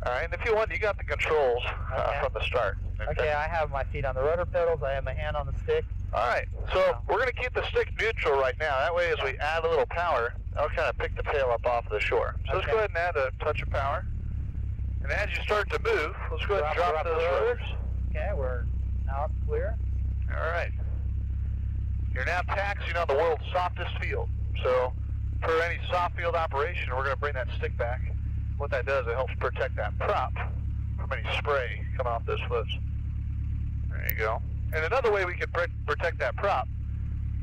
All right, and if you want, you got the controls from the start. Okay, I have my feet on the rudder pedals. I have my hand on the stick. All right, so we're going to keep the stick neutral right now. That way, as we add a little power, that'll kind of pick the tail up off of the shore. So let's go ahead and add a touch of power. And as you start to move, let's go ahead and drop those rudders. Okay, we're out clear. All right. You're now taxiing on the world's softest field. So for any soft field operation, we're going to bring that stick back. What that does, it helps protect that prop from any spray coming off those floats. There you go. And another way we can protect that prop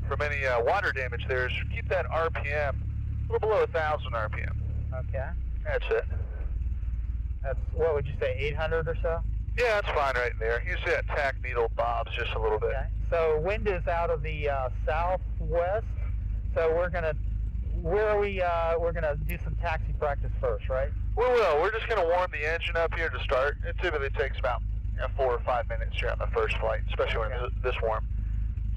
from any water damage there is keep that RPM a little below 1,000 RPM. Okay. That's it. That's, what would you say, 800 or so? Yeah, that's fine right there. You see that tack needle bobs just a little bit. Okay. So wind is out of the southwest. So we're gonna, we're gonna do some taxi practice first, right? We will. We're just gonna warm the engine up here to start. It typically takes about 4 or 5 minutes here on the first flight, especially when it's this warm.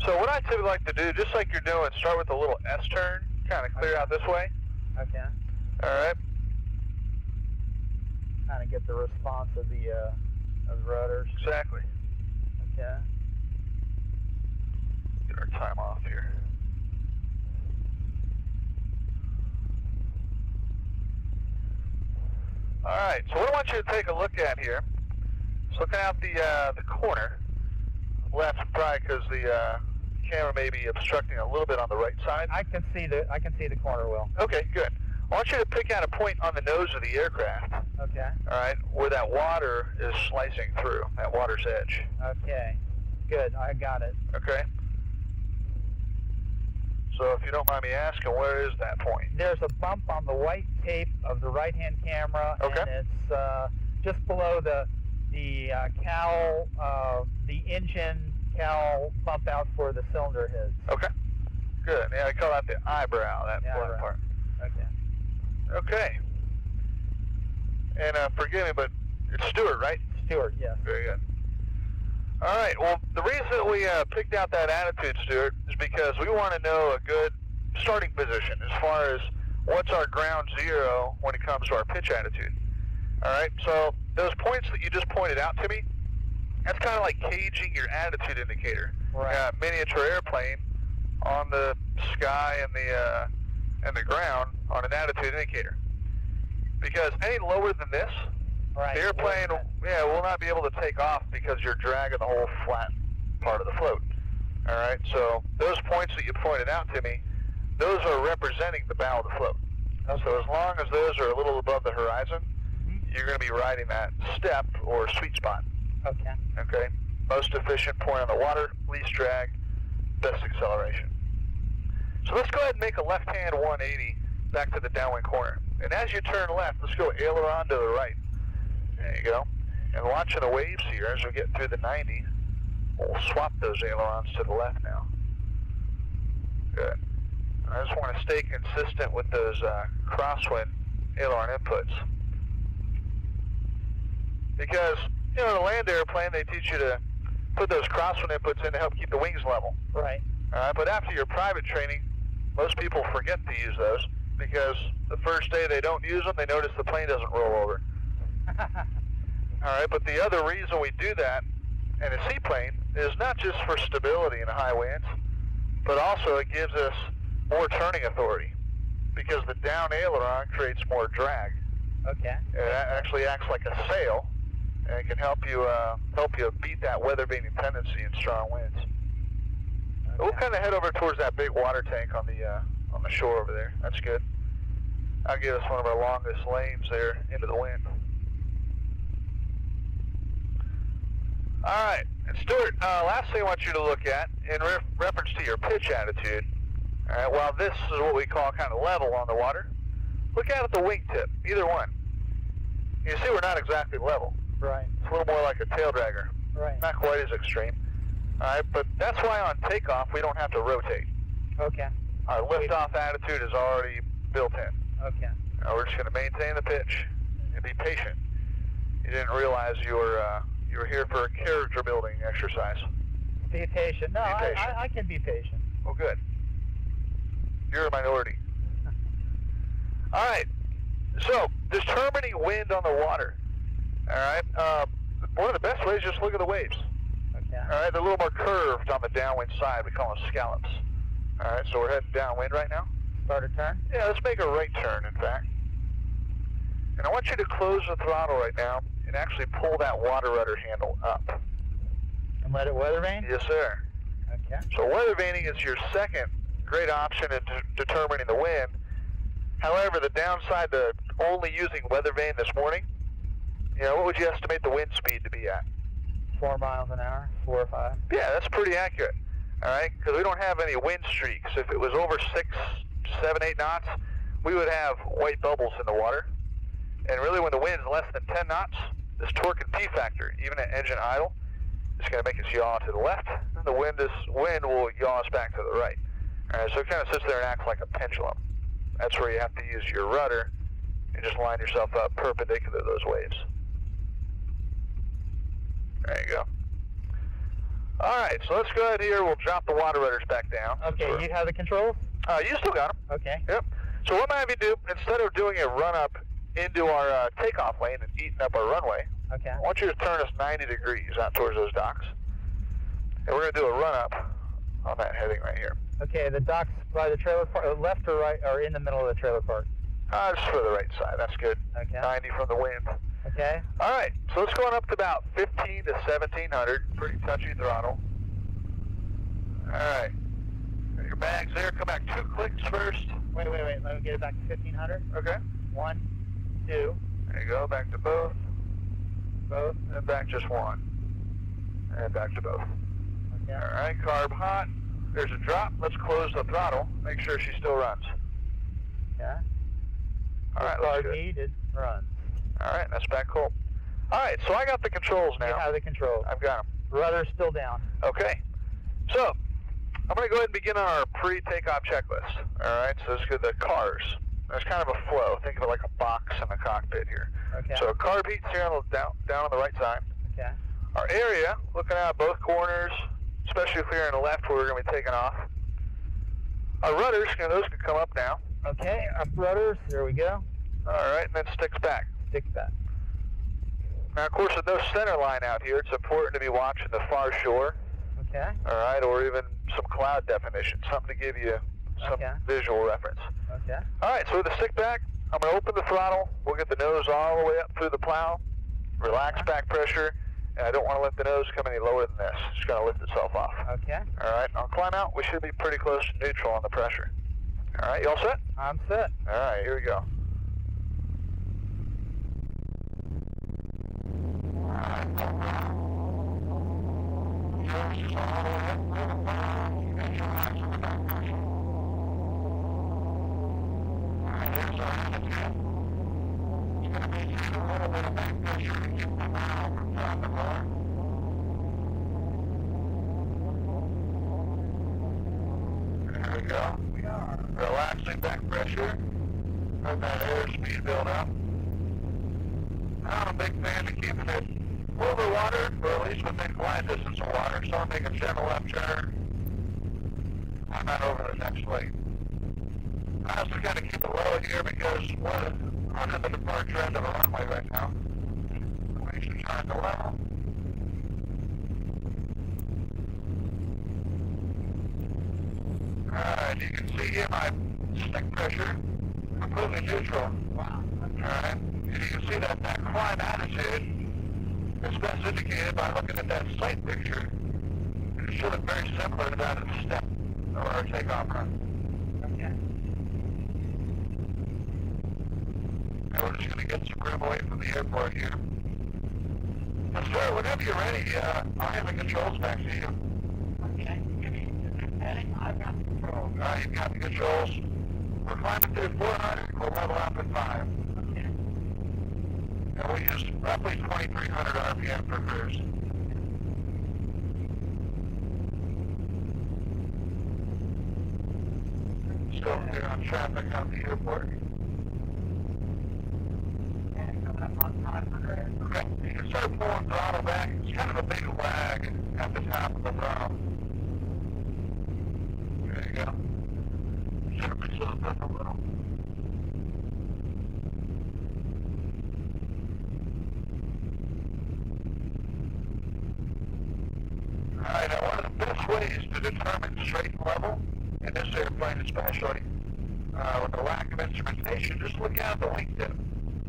So what I typically like to do, just like you're doing, start with a little S-turn, kind of clear out this way. Okay. All right. Kind of get the response of the rudders. Exactly. Okay. Get our time off here. All right, so what I want you to take a look at here, is looking out the corner, left and right, because the camera may be obstructing a little bit on the right side. I can see the corner well. Okay, good. I want you to pick out a point on the nose of the aircraft. Okay. All right, where that water is slicing through, that water's edge. Okay. Good, I got it. Okay. So if you don't mind me asking, where is that point? There's a bump on the white tape of the right-hand camera, okay. And it's just below the cowl, the engine cowl bump out for the cylinder heads. Okay. Good. Yeah, I call that the eyebrow, that black part. Okay. Okay. And forgive me, but it's Stuart, right? Stuart, yes. Very good. All right. Well, the reason we picked out that attitude, Stuart, is because we want to know a good starting position as far as what's our ground zero when it comes to our pitch attitude. All right. So those points that you just pointed out to me, that's kind of like caging your attitude indicator. Right. Miniature airplane on the sky and the ground on an attitude indicator. Because any lower than this, the airplane will not be able to take off because you're dragging the whole flat part of the float. All right, so those points that you pointed out to me, those are representing the bow of the float. Okay. So as long as those are a little above the horizon, you're going to be riding that step or sweet spot. Okay. Okay. Most efficient point on the water, least drag, best acceleration. So let's go ahead and make a left-hand 180 back to the downwind corner. And as you turn left, let's go aileron to the right. There you go. And watching the waves here as we get through the 90, we'll swap those ailerons to the left now. Good. I just want to stay consistent with those crosswind aileron inputs. Because, you know, in a land airplane, they teach you to put those crosswind inputs in to help keep the wings level. Right. But after your private training, most people forget to use those because the first day they don't use them, they notice the plane doesn't roll over. All right, but the other reason we do that in a seaplane is not just for stability in high winds, but also it gives us more turning authority because the down aileron creates more drag. Okay. It actually acts like a sail, and it can help you beat that weather-beating tendency in strong winds. Okay. We'll kind of head over towards that big water tank on the shore over there. That's good. I'll give us one of our longest lanes there into the wind. All right, and Stuart, last thing I want you to look at in reference to your pitch attitude. All right, while this is what we call kind of level on the water, look out at the wingtip, either one. You see we're not exactly level. Right. It's a little more like a tail dragger. Right. Not quite as extreme. All right, but that's why on takeoff we don't have to rotate. Okay. Our liftoff attitude is already built in. Okay. Now we're just going to maintain the pitch and be patient. You didn't realize you were here for a character building exercise. Be patient. No, be patient. I can be patient. Well, good. You're a minority. All right. So determining wind on the water. All right. One of the best ways is just look at the waves. Okay. All right, they're a little more curved on the downwind side. We call them scallops. All right, so we're heading downwind right now. Start a turn? Yeah, let's make a right turn, in fact. And I want you to close the throttle right now and actually pull that water rudder handle up. And let it weather vane? Yes, sir. Okay. So weather vaning is your second great option in determining the wind. However, the downside to only using weather vane this morning, what would you estimate the wind speed to be at? 4 miles an hour, 4 or 5. Yeah, that's pretty accurate. All right, because we don't have any wind streaks. If it was over 6, 7, 8 knots, we would have white bubbles in the water. And really, when the wind's less than 10 knots, this torque and P factor, even at engine idle, is going to make us yaw to the left, and the wind will yaw us back to the right. All right, so it kind of sits there and acts like a pendulum. That's where you have to use your rudder and just line yourself up perpendicular to those waves. There you go. All right, so let's go ahead here. We'll drop the water rudders back down. Okay, you have the controls? You still got them. Okay. Yep. So what I'm going to have you do, instead of doing a run-up into our takeoff lane and eating up our runway, okay, I want you to turn us 90 degrees out towards those docks. And we're going to do a run-up on that heading right here. Okay, the docks by the trailer park, left or right, or in the middle of the trailer park? Just for the right side. That's good. Okay. 90 from the wind. Okay. All right, so let's go on up to about 15 to 1700. Pretty touchy throttle. All right. Got your bags there. Come back 2 clicks first. Wait. Let me get it back to 1500. Okay. 1, 2. There you go. Back to both. Both. And back just 1. And back to both. Okay. All right, carb hot. There's a drop. Let's close the throttle. Make sure she still runs. Okay. All right, carb let's go. heat, it runs. All right, that's back cool. All right, so I got the controls now. You have the controls. I've got them. Rudder's still down. Okay. So, I'm going to go ahead and begin on our pre-takeoff checklist. All right, so let's get the cars. There's kind of a flow. Think of it like a box in the cockpit here. Okay. So carb heat's here on the down on the right side. Okay. Our area, looking out both corners, especially if we're in the left where we're going to be taking off. Our rudders, those can come up now. Okay, up rudders, there we go. All right, and then sticks back. Sticks back. Now, of course, with no center line out here, it's important to be watching the far shore. Okay. All right, or even some cloud definition, something to give you some visual reference. Okay. All right, so with the stick back, I'm going to open the throttle. We'll get the nose all the way up through the plow. Relax back pressure, and I don't want to let the nose come any lower than this. It's going to lift itself off. Okay. All right, I'll climb out. We should be pretty close to neutral on the pressure. All right, you all set? I'm set. All right, here we go. There we go. We are relaxing back pressure. Let that airspeed build up. I'm a big fan of keeping it over water, or at least within glide distance of water, so I'll make a gentle left turn. I'm not over the next lane. I also got to keep it low here because we're under the departure end of a runway right now. We should try to level. Alright, you can see here my stick pressure completely neutral. Wow. Alright, and you can see that climb attitude is best indicated by looking at that sight picture. It should look very similar to that of the step of our takeoff run. Okay. And we're just going to get some room away from the airport here. And sir, whenever you're ready, I'll hand the controls back to you. Okay. I've got the controls. All right, you've got the controls. We're climbing through 400. We'll level out at 5. Okay. And we use roughly 2,300 RPM per cruise. Still clear on traffic out the airport. And coming up on 500. Okay, you can start pulling throttle back. It's kind of a big lag at the top of the throttle. There you go. Should have slowed up a little. Alright, now one of the best ways to determine straight and level, in this airplane especially, with the lack of instrumentation, just look out the wingtip.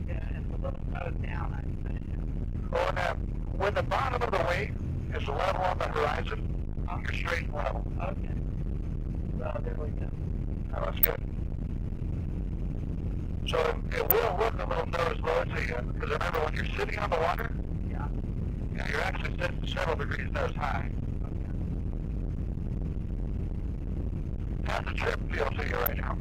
Yeah, it's a little nose down, I'd say. Well, now, when the bottom of the wing is level on the horizon, you're straight and level. Okay. So there we go. Oh, that's good. So it will look a little nose low to you, because remember when you're sitting on the water, Yeah. you're actually sitting several degrees nose high. Okay. How's the trip feel to you right now?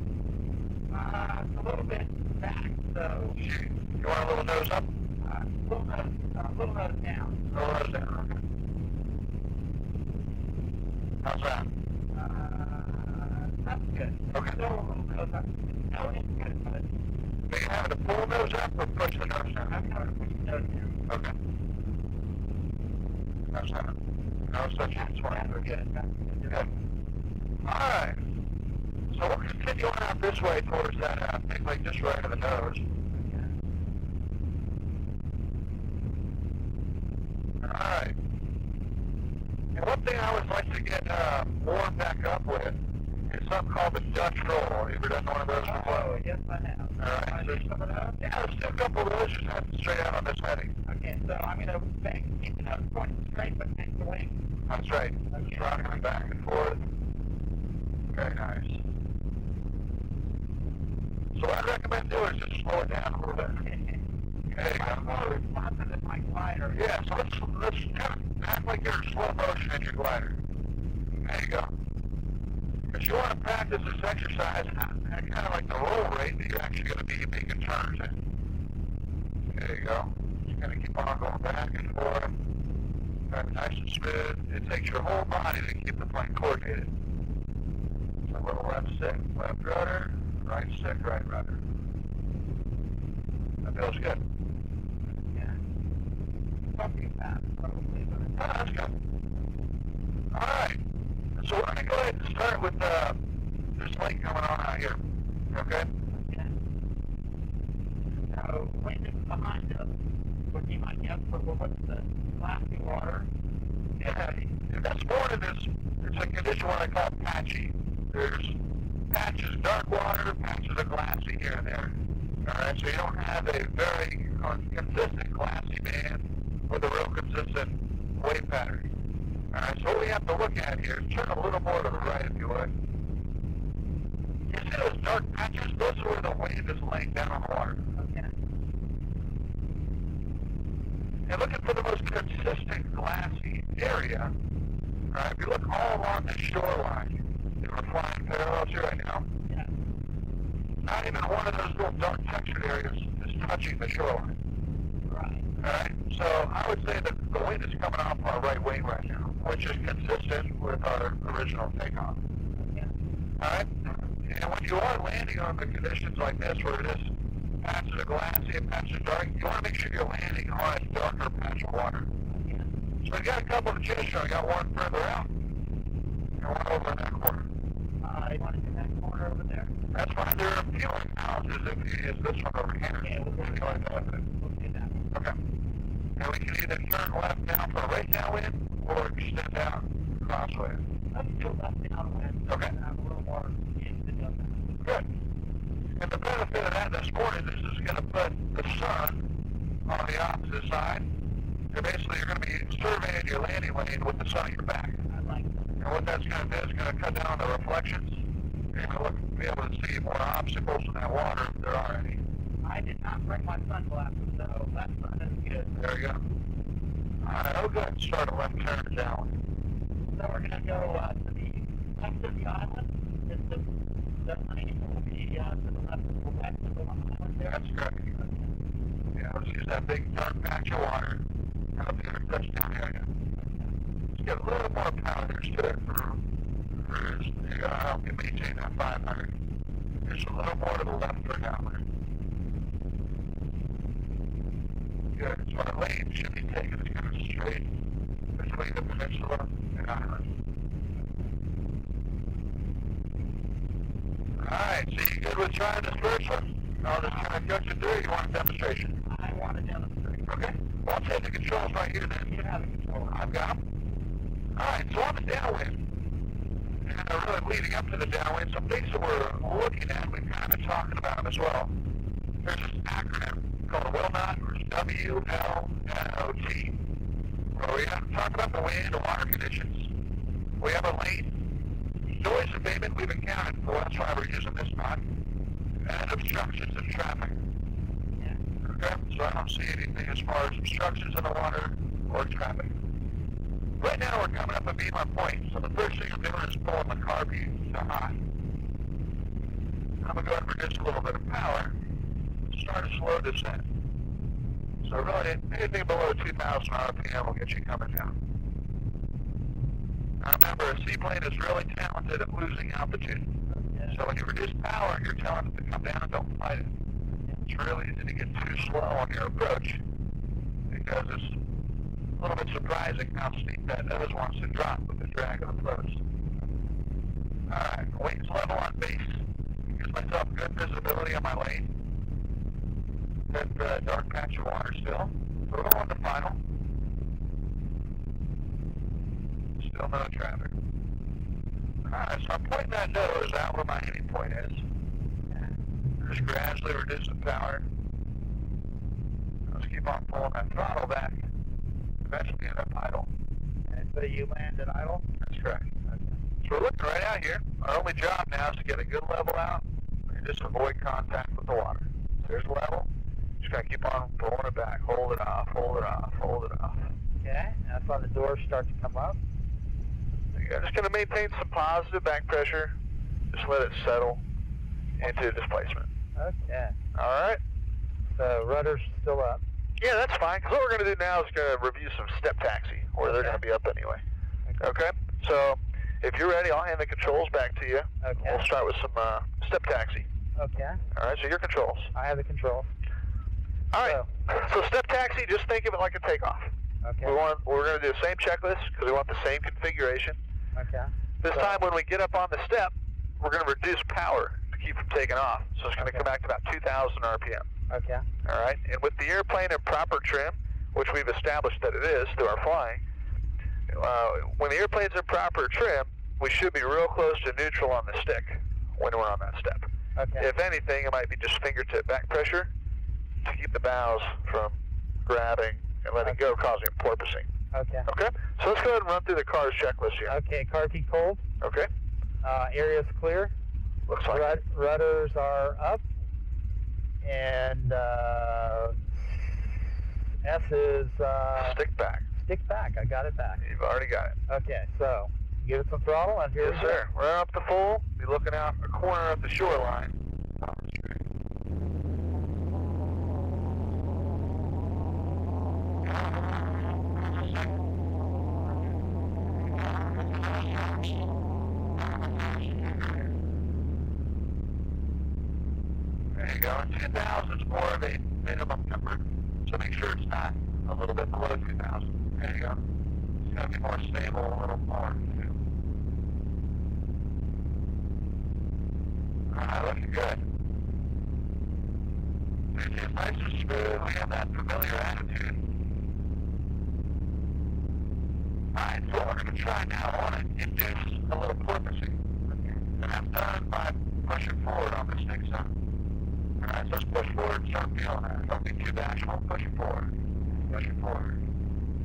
It's a little bit back, so You want a little nose up? a little nose down. A little nose down, okay. How's that? That's good. Okay. Still a little nose up. No, it's good, but Are you having to pull the nose up or push the nose down? I'm going to push the nose down. Okay. How's that? How's that? It's fine. That's good. That's good. Good. Alright. So we'll continue on out this way towards that thing like just right of the nose. Alright. And one thing I always like to get warmed back up with is something called the Dutch roll. You ever done one of those before? Oh, yes, I have. Alright. Do some of those? Yeah, let's do a couple of those. Just have to straight out on this heading. Okay, so I'm going to keep the nose pointing straight, but take the wing. That's right. Okay. Just rocking it back and forth. Very nice. So what I recommend doing is just slow it down a little bit. There you go. More responsive than my glider. Yeah, so let's kind of act like you're in slow motion in your glider. There you go. Because you want to practice this exercise at kind of like the roll rate that you're actually going to be making turns in. There you go. Just kind of keep on going back and forth. Kind of nice and smooth. It takes your whole body to keep the plane coordinated. So a little left stick, left rudder, right stick, right rudder. That feels good. Yeah. Something fast, probably, but Oh, that's good. Alright. So we're going to go ahead and start with this lake coming on out here. Okay? yeah. So, wind is behind us. Would be my guess, but what's the glassy water? Yeah, that's more than this. It's a condition what I call patchy. There's patches of dark water, patches of glassy here and there. Alright, so you don't have a very consistent glassy band with a real consistent wave pattern. Alright, so what we have to look at here is turn a little more to the right if you would. You see those dark patches? Those are where the wave is laying down on the water. Okay. And looking for the most consistent glassy area, alright, if you look all along the shoreline, we're flying parallels here right now, Yeah. not even one of those little dark textured areas is touching the shoreline. Right. Alright, so I would say that the wind is coming off our right wing right now, which is consistent with our original takeoff. Yeah. Alright? And when you are landing on the conditions like this, where it is patches of glassy and patches of dark, you want to make sure you're landing on a darker patch of water. Yeah. So we got a couple of chase I got one further out, and one over in that corner. You want to do that corner over there? That's fine. There are fueling houses if you use this one over here. Yeah, we'll If you like that. We'll do that. Okay. And we can either turn left now for a right downwind or extend out crosswind. Let's do left downwind. Okay. And have a little more used to doing that. Good. And the benefit of that this morning is it's going to put the sun on the opposite side. And basically you're going to be surveying your landing lane with the sun at your back. I like that. And what that's going to do is going to cut down the reflections. You're going to be able to see more obstacles in that water if there are any. I did not bring my sunglasses, so that sun is good. There you go. Alright, I'll go ahead and start a left turn down. So we're going to go to the left of the island. The lane will be to the left of the west of the island there. That's correct. Yeah, let's use that big dark patch of water up here in touchdown area. Let's get a little more pounders to it for help you maintain that 500. Just a little more to the left for downwind. Good. So our lane should be taken as kind of straight between the peninsula and island. Alright, so you good with trying this first one? I'll just kind of coach you through. You want a demonstration? I want to demonstrate. Okay. Well, I'll take the controls right here then. You have a control. I've got them. Alright, so on the downwind, and really leading up to the downwind, some things that we're looking at, we've kind of been talking about them as well. There's this acronym called WLNOT, or WLNOT, where we have to talk about the wind and water conditions. We have a lane, noise abatement we've encountered, so that's why we're using this knot, and obstructions of traffic. Okay, so I don't see anything as far as obstructions in the water or traffic. Right now we're coming up a beam-up point, so the first thing I'm doing is pulling the carb to high. I'm going to go ahead and reduce a little bit of power, start a slow descent. So really, anything below 2,000 RPM will get you coming down. Now remember, a seaplane is really talented at losing altitude. So when you reduce power, you're telling it to come down and don't fight it. It's really easy to get too slow on your approach because it's a little bit surprising how steep that nose wants to drop with the drag of the floats. Alright, wings level on base. Gives myself good visibility on my lane. Good dark patch of water still. So we're on the final. Still no traffic. Alright, so I'm pointing that nose out where my hitting point is. Just gradually reduce the power. Let's keep on pulling that throttle back. Eventually end up idle. And so you land at idle? That's correct. Okay. So we're looking right out here. Our only job now is to get a good level out and just avoid contact with the water. So there's level. Just gotta keep on pulling it back. Hold it off, hold it off, hold it off. Okay, that's when the doors start to come up. You're just gonna maintain some positive back pressure. Just let it settle into displacement. Okay. Alright. So rudder's still up. Yeah, that's fine, because what we're going to do now is going to review some step taxi, where they're going to be up anyway. Okay? So, if you're ready, I'll hand the controls back to you. Okay. We'll start with some step taxi. Okay. Alright, so your controls. I have the controls. Alright, so step taxi, just think of it like a takeoff. Okay. We're going to do the same checklist, because we want the same configuration. Okay. This time, when we get up on the step, we're going to reduce power to keep from taking off. So it's going to come back to about 2,000 RPM. Okay. All right, and with the airplane in proper trim, which we've established that it is through our flying, when the airplane's in proper trim, we should be real close to neutral on the stick when we're on that step. Okay. If anything, it might be just fingertip back pressure to keep the bows from grabbing and letting go, causing porpoising. Okay. Okay, so let's go ahead and run through the car's checklist here. Okay, car key cold. Okay. Area's clear. Looks like rudders are up. And S is stick back. Stick back. I got it back. You've already got it. Okay, so give it some throttle and here we go. Yes, sir. We're up to full. Be looking out a corner of the shoreline. There you go. 2,000 is more of a minimum number, so make sure it's not a little bit below 2,000. There you go. It's going to be more stable, a little more. Alright, looking good. It's nice and smooth. We have that familiar attitude. Alright, so what we're going to try now, I want to induce a little porpoising. And that's done by pushing forward on the stick side. Alright, so let's push forward and start feeling that. Don't be too bashful. Push it forward. Push it forward.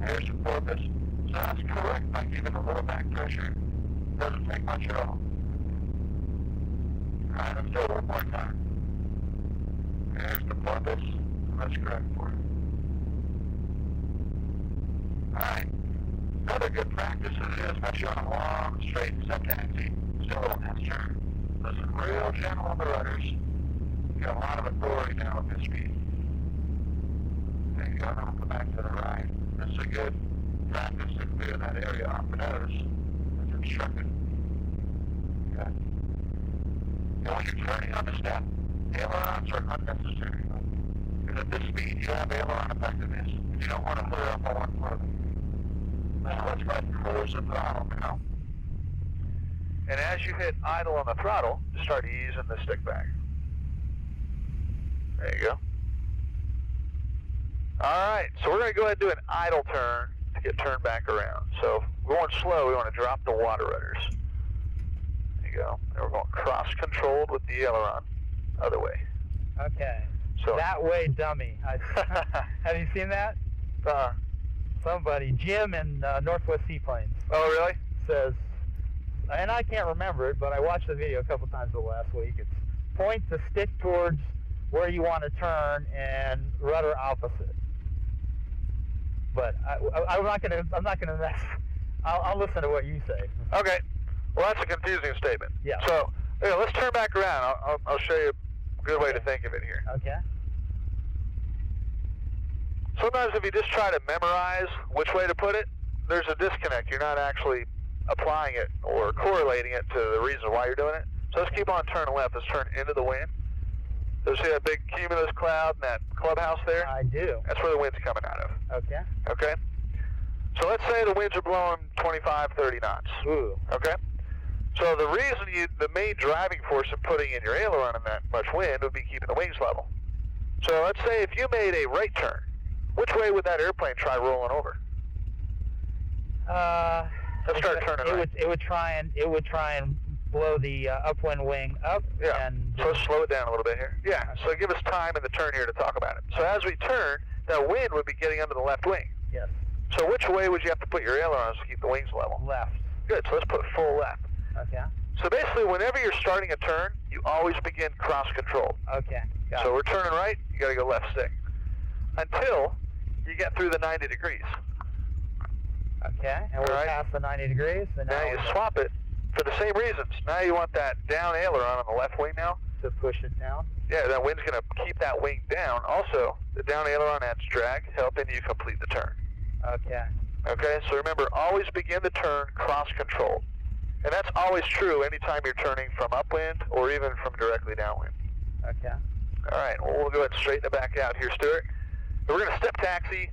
Here's the porpoise. So that's correct by giving a little back pressure. Doesn't take much at all. Alright, let's do it one more time. There's the porpoise. That's correct for it. Alright. Another good practice is especially on a long, straight step taxi. Still on that turn. Listen real gentle on the rudders. You got a lot of authority now at this speed. There you go, now come back to the right. This is a good practice to clear that area off the nose. That's obstructed. Good. Now when you're turning on the step, ailerons are unnecessary. Because at this speed, you have aileron effectiveness. You don't want to clear up on one further. Now let's go ahead and close the throttle now. And as you hit idle on the throttle, just start easing the stick back. There you go. Alright, so we're going to go ahead and do an idle turn to get turned back around. So going slow, we want to drop the water rudders. There you go. And we're going cross-controlled with the aileron, other way. Okay. So that way, dummy. Have you seen that? Somebody, Jim in Northwest Seaplanes. Oh, really? Says, and I can't remember it, but I watched the video a couple times last week. It's point the stick towards where you want to turn and rudder opposite. But I'm not gonna mess. I'll listen to what you say. Okay. Well, that's a confusing statement. Yeah. So let's turn back around. I'll show you a good way to think of it here. Okay. Sometimes if you just try to memorize which way to put it, there's a disconnect. You're not actually applying it or correlating it to the reason why you're doing it. So let's keep on turning left. Let's turn into the wind. So see that big cumulus cloud in that clubhouse there? I do. That's where the wind's coming out of. Okay. Okay? So let's say the winds are blowing 25, 30 knots. Ooh. Okay? So the reason the main driving force of putting in your aileron in that much wind would be keeping the wings level. So let's say if you made a right turn, which way would that airplane try rolling over? Let's start turning right. It would try and blow the upwind wing up. Yeah. And so let's slow it down a little bit here. Yeah. So give us time in the turn here to talk about it. So as we turn, that wind would be getting under the left wing. Yes. So which way would you have to put your ailerons to keep the wings level? Left. Good. So let's put full left. Okay. So basically, whenever you're starting a turn, you always begin cross-control. Okay. Got So it. we're turning right, you got to go left stick. Until you get through the 90 degrees. Okay, and we're Right. past the 90 degrees. And Now you swap it for the same reasons. Now you want that down aileron on the left wing now. to push it down. Yeah, that wind's going to keep that wing down. Also, the down aileron adds drag, helping you complete the turn. Okay. Okay, so remember, always begin the turn cross-controlled. And that's always true anytime you're turning from upwind or even from directly downwind. Okay. All right, well, we'll go ahead and straighten it back out here, Stuart. We're going to step taxi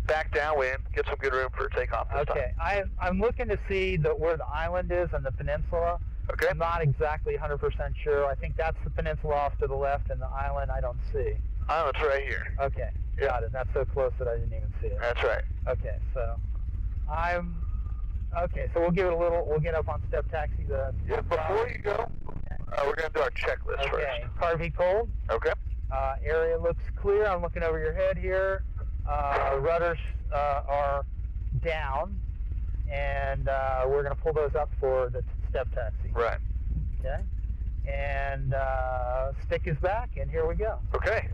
back downwind, get some good room for takeoff this Okay, time. I'm looking to see where the island is on the peninsula. Okay. I'm not exactly 100% sure. I think that's the peninsula off to the left, and the island I don't see. Island's right here. Okay, got it. That's so close that I didn't even see it. That's right. Okay, so so we'll give it a little. We'll get up on step taxi. Yeah, before you go, we're going to do our checklist first. Okay, car V cold. Okay. Area looks clear. I'm looking over your head here. Rudders are down, and we're going to pull those up for the step taxi. Right. Okay. And stick is back, and here we go. Okay.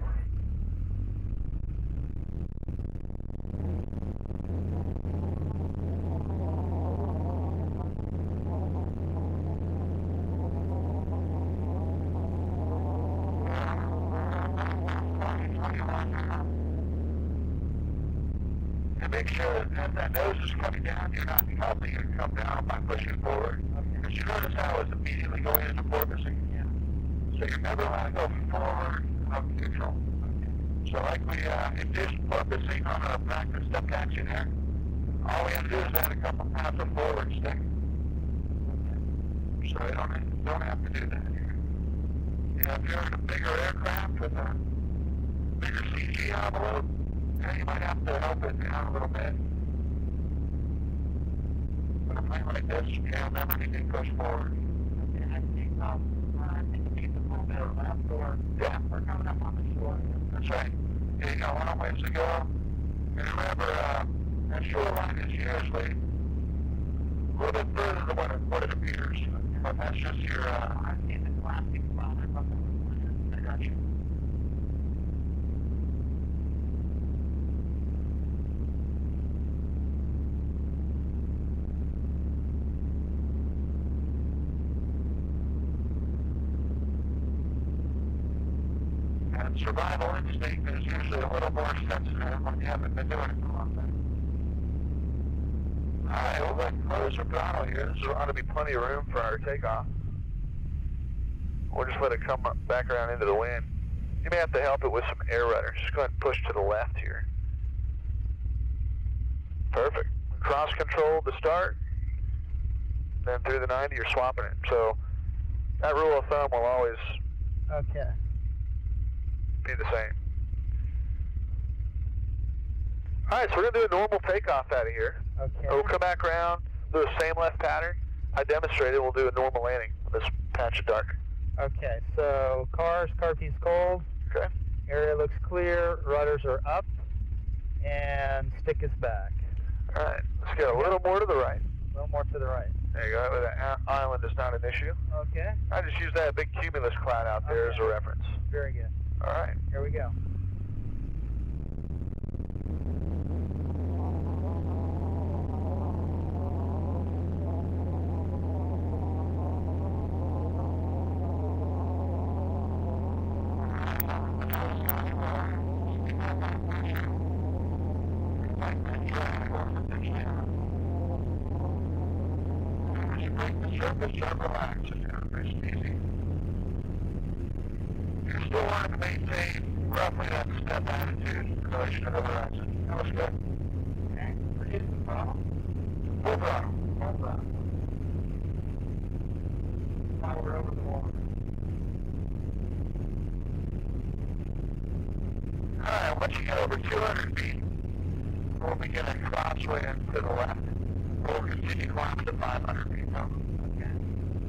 And make sure that nose is coming down. You're not helping it come down by pushing forward. Because you notice how it's immediately going into porpoising. Yeah. So you never want to go forward up neutral. So like we induced porpoising on a practice step taxi there, all we have to do is add a couple pounds of forward stick. So you don't have to do that here. You know, if you're in a bigger aircraft with a bigger CG envelope, you might have to help it down a little bit. But a plane like this, you never need to push forward. And I think keep the full bit of left or we're coming up on the shore. That's right. You got a long ways to go. And remember, that shoreline is usually a little bit further than what it appears. But that's just your, I've seen the Glassy cloud. I got you. And survival instinct is usually a little more sensitive when you haven't been doing it for a long time. Alright, we'll let close our throttle here. There ought to be plenty of room for our takeoff. We'll just let it come up, back around into the wind. You may have to help it with some air rudders. Just go ahead and push to the left here. Perfect. Cross control to start. Then through the 90, you're swapping it. So that rule of thumb will always be the same. Alright, so we're going to do a normal takeoff out of here. Okay. We'll come back around, do the same left pattern. I demonstrated, we'll do a normal landing on this patch of dark. Okay, so car piece cold. Okay. Area looks clear, rudders are up, and stick is back. Alright, let's get a little more to the right. A little more to the right. There you go, that island is not an issue. Okay. I just use that big cumulus cloud out there as a reference. Very good. Alright. Here we go. You still want to maintain roughly that step attitude in relation to the horizon. That was good. Okay. Reduce the throttle. Full throttle. Full throttle. Now we're over the water. Alright, once you get over 200 feet, we'll begin a crosswind to the left. We'll continue climbing to 500 feet now.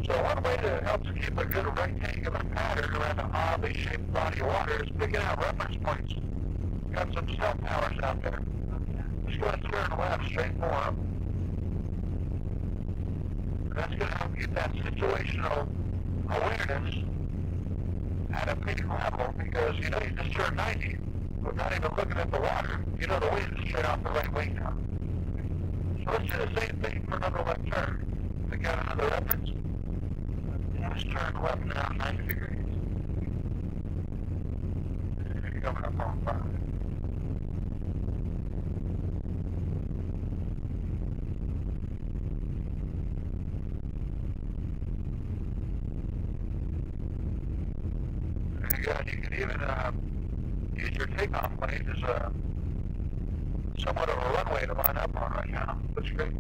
So one way to help us keep a good rectangular pattern around an oddly shaped body of water is picking out reference points. Got some cell towers out there. Just go ahead and turn left straight for them. That's going to help get that situational awareness at a peak level because you know you just turned 90 without even looking at the water. You know the wind is straight off the right wing now. So let's do the same thing for another left turn. We got another reference. Just turn left now 90 degrees. You're coming up on 5. There you go. You can even use your takeoff lane as somewhat of a runway to line up on right now. Looks great.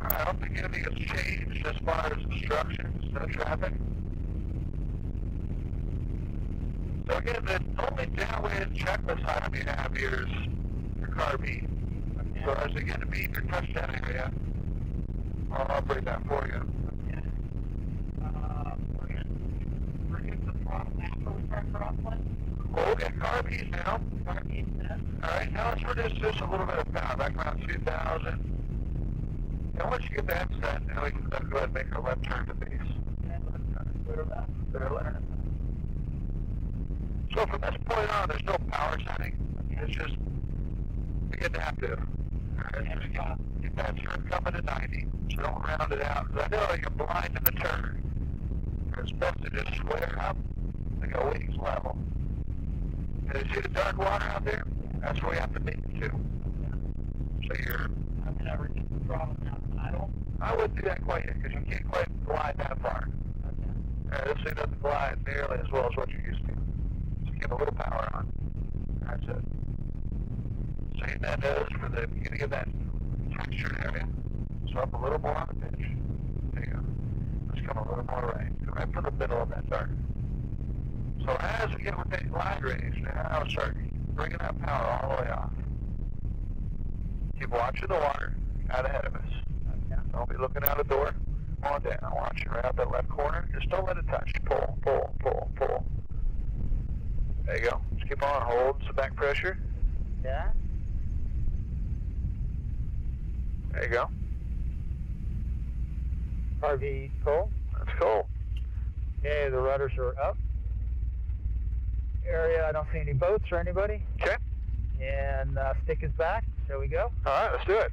I don't think anything has changed as far as instructions to traffic. So again, the only downwind checklist item you have here is your car beat. So as they get to beat your touchdown area, I'll operate that for you. We're going to throttle now, so we start Crosswind. We'll get car beat now. Alright, now let's reduce this a little bit of power, back around 2,000. And once you get that set, now we can then go ahead and make our left turn to base. Clear left. Clear left. So from this point on, there's no power setting. It's just to get adaptive. Alright, get that turn coming to 90. So don't round it out. Because I know you're blind in the turn. It's best to just square up and go wings level. And you see the dark water out there? That's where we have to make it to. So you're... I've never just throttle down idle. I wouldn't do that quite yet because you can't quite glide that far. Okay. This thing doesn't glide nearly as well as what you're used to. So get a little power on. That's it. Same that does for the beginning of that textured area. So up a little more on the pitch. There you go. Let's come a little more right. Go right for the middle of that dark. So as we get within glide range, now start bringing that power all the way off. Keep watching the water out ahead of us. Okay. Don't be looking out the door. On down. Watching right out that left corner. Just don't let it touch. Pull, pull, pull, pull. There you go. Just keep on holding some back pressure. Yeah. There you go. RV cool. That's cool. Okay, the rudders are up. Area, I don't see any boats or anybody. Okay. And stick is back. Shall we go? All right, let's do it.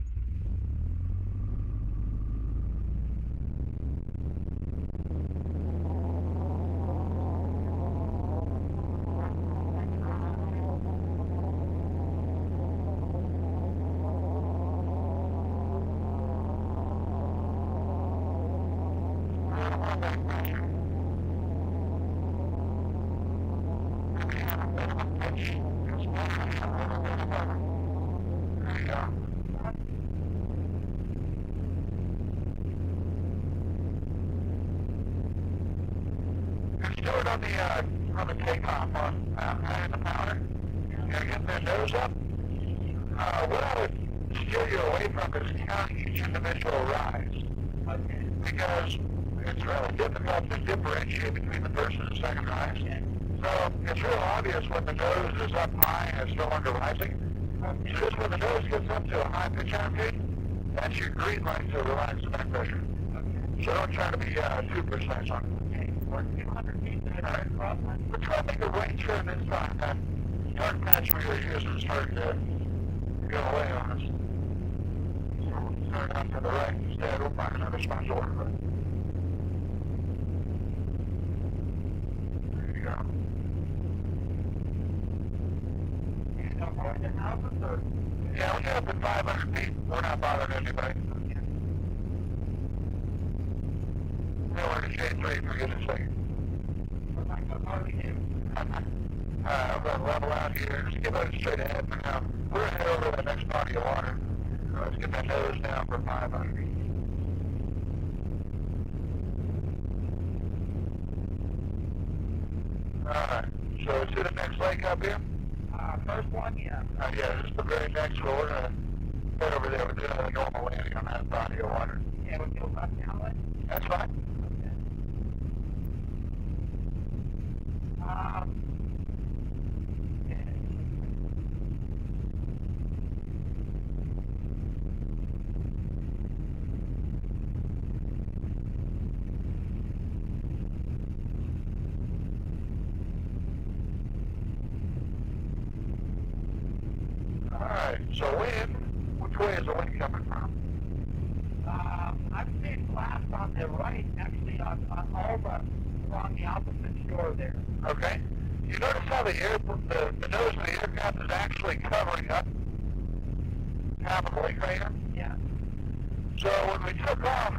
go. You're still on the takeoff on high in the powder. You're getting that nose up. What I would steer you away from is counting each individual rise. Okay. Because it's really difficult to differentiate between the first and the second rise. Okay. So it's real obvious when the nose is up high and it's no longer rising. Okay. So just when the nose gets up to a high pitch altitude, that's your green light to relax the back pressure. Okay. So don't try to be too precise on it. Okay. 200 feet right. Crosswind. We're trying to make a right turn this time. That start patch we were using started to go away on us. So we'll turn out to the right instead. We'll find another spot to work with. There you go. Yeah, we get up to 500 feet. We're not bothering anybody. No, we're to change rate for goodness sake. I'm going to level out here. Just get it straight ahead for now. We're going to head over to the next body of water. Let's get that nose down for 500. Alright, so to the next lake up here? First one, yeah. Yeah, this is the very next one. We're going to head over there. We'll do another normal landing on that body of water. Yeah, we'll go back down way. That's fine. Alright, so wind, which way is the wind coming from? I'm seeing blast on the right, actually, on all along the opposite shore there. Okay. You notice how the nose of the aircraft is actually covering up half of the lake right here? Yeah. So when we took off,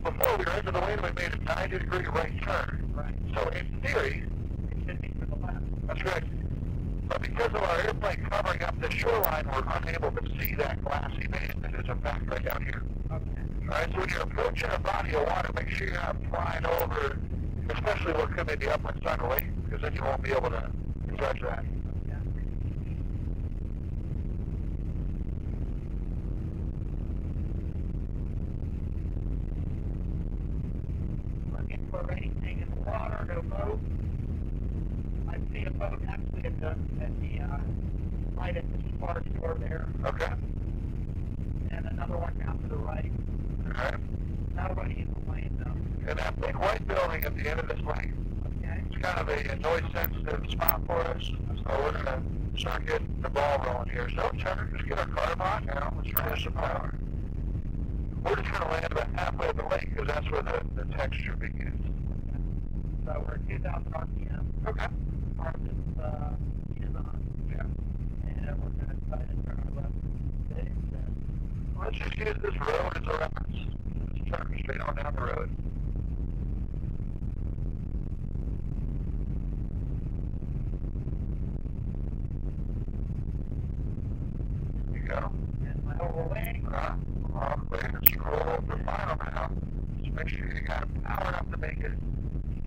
before we were into the wind, we made a 90-degree right turn. Right. So in theory, it should be to the left. That's right. But because of our airplane covering up the shoreline, we're unable to see that glassy band that is in fact right down here. Okay. Alright, so when you're approaching a body of water, make sure you're not flying over, especially what could be the upwind side of the lake, because then you won't be able to judge that. Yeah. Looking for anything in the water, no boat. I see a boat actually at the right at the far shore there. Okay. And another one down to the right. Alright. Nobody in the lane though. And that big white building at the end of this lane, Okay. it's kind of a noise-sensitive spot for us, so we're going to start getting the ball rolling here. So Turner, just get our carb on now. Let's reduce some power. We're just going to land about halfway up the lake, because that's where the texture begins. So we're at 2,000 RPM. Okay. Our is on. Yeah. And we're going to try to turn our left today. Let's just use this road as a reference. Just turn straight on down the road. There you go. And my overwing. Let's roll the final now. Just make sure you got power enough to make it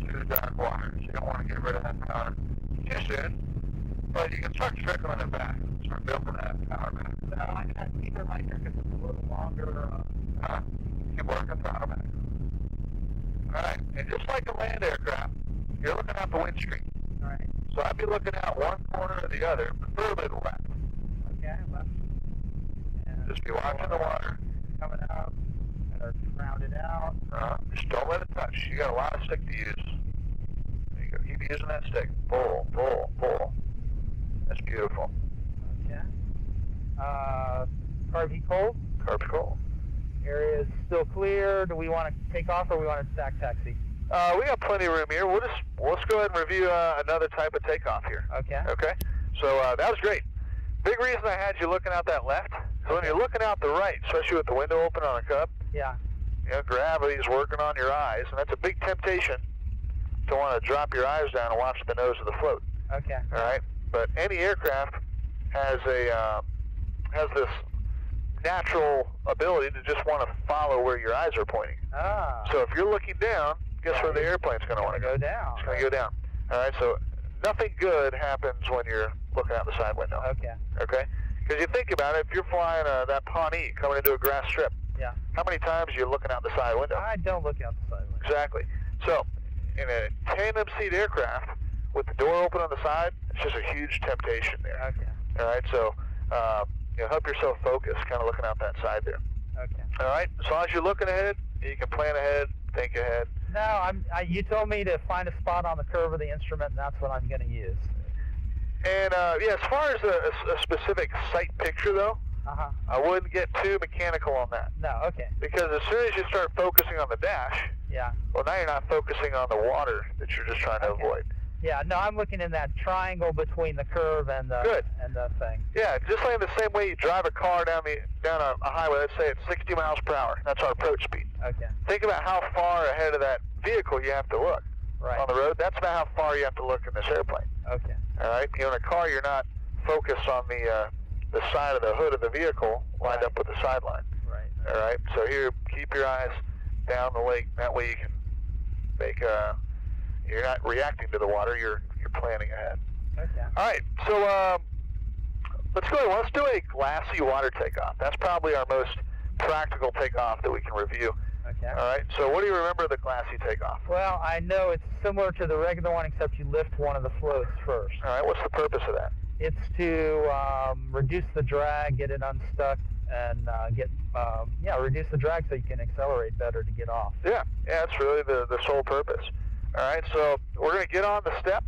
to the dark water. So you don't want to get rid of that power too soon. But you can start trickling it back. Start building that power back. So I'm going to keep it right there because it's a little longer. Keep working power back. Alright, and just like a land aircraft, you're looking out the windscreen. Alright. So I'd be looking out one corner or the other, preferably the left. Okay, left. And Just be watching the water. coming up. Or rounded out. Just don't let it touch. You got a lot of stick to use. There you go. Keep using that stick. Pull, pull, pull. That's beautiful. Okay. Carb heat cold. Carb's cold. Area is still clear. Do we want to take off or we want to stack taxi? We got plenty of room here. Let's go ahead and review another type of takeoff here. Okay. Okay. So that was great. Big reason I had you looking out that left. So when you're looking out the right, especially with the window open on a Cub, Yeah. you know, gravity's working on your eyes, and that's a big temptation to want to drop your eyes down and watch the nose of the float. Okay. All right. But any aircraft has this natural ability to just want to follow where your eyes are pointing. Ah. So if you're looking down, guess where the airplane's going to want to go down. It's going to go down. All right, so nothing good happens when you're looking out the side window. Okay. Okay? Because you think about it, if you're flying that Pawnee coming into a grass strip, yeah. How many times are you looking out the side window? I don't look out the side window. Exactly. So in a tandem seat aircraft with the door open on the side, it's just a huge temptation there. Okay. All right, so help yourself focus, kind of looking out that side there. Okay. All right, as long as you're looking ahead, you can plan ahead, think ahead. No, you told me to find a spot on the curve of the instrument, and that's what I'm going to use. And as far as a specific sight picture, though, I wouldn't get too mechanical on that. No, okay. Because as soon as you start focusing on the dash, well, now you're not focusing on the water that you're just trying to avoid. Yeah, no, I'm looking in that triangle between the curve and the thing. Yeah, just like the same way you drive a car down a highway, let's say it's 60 miles per hour. That's our approach speed. Okay. Think about how far ahead of that vehicle you have to look on the road. That's about how far you have to look in this airplane. Okay. All right? In a car, you're not focused on the side of the hood of the vehicle lined up with the sideline. Right. All right? So here, keep your eyes down the lake. That way you can make you're not reacting to the water, you're planning ahead. Okay. All right, so let's go ahead. Let's do a Glassy water takeoff. That's probably our most practical takeoff that we can review. Okay. All right, so what do you remember of the Glassy takeoff? Well, I know it's similar to the regular one, except you lift one of the floats first. All right, what's the purpose of that? It's to reduce the drag, get it unstuck, and reduce the drag so you can accelerate better to get off. Yeah, that's really the sole purpose. All right, so we're going to get on the step.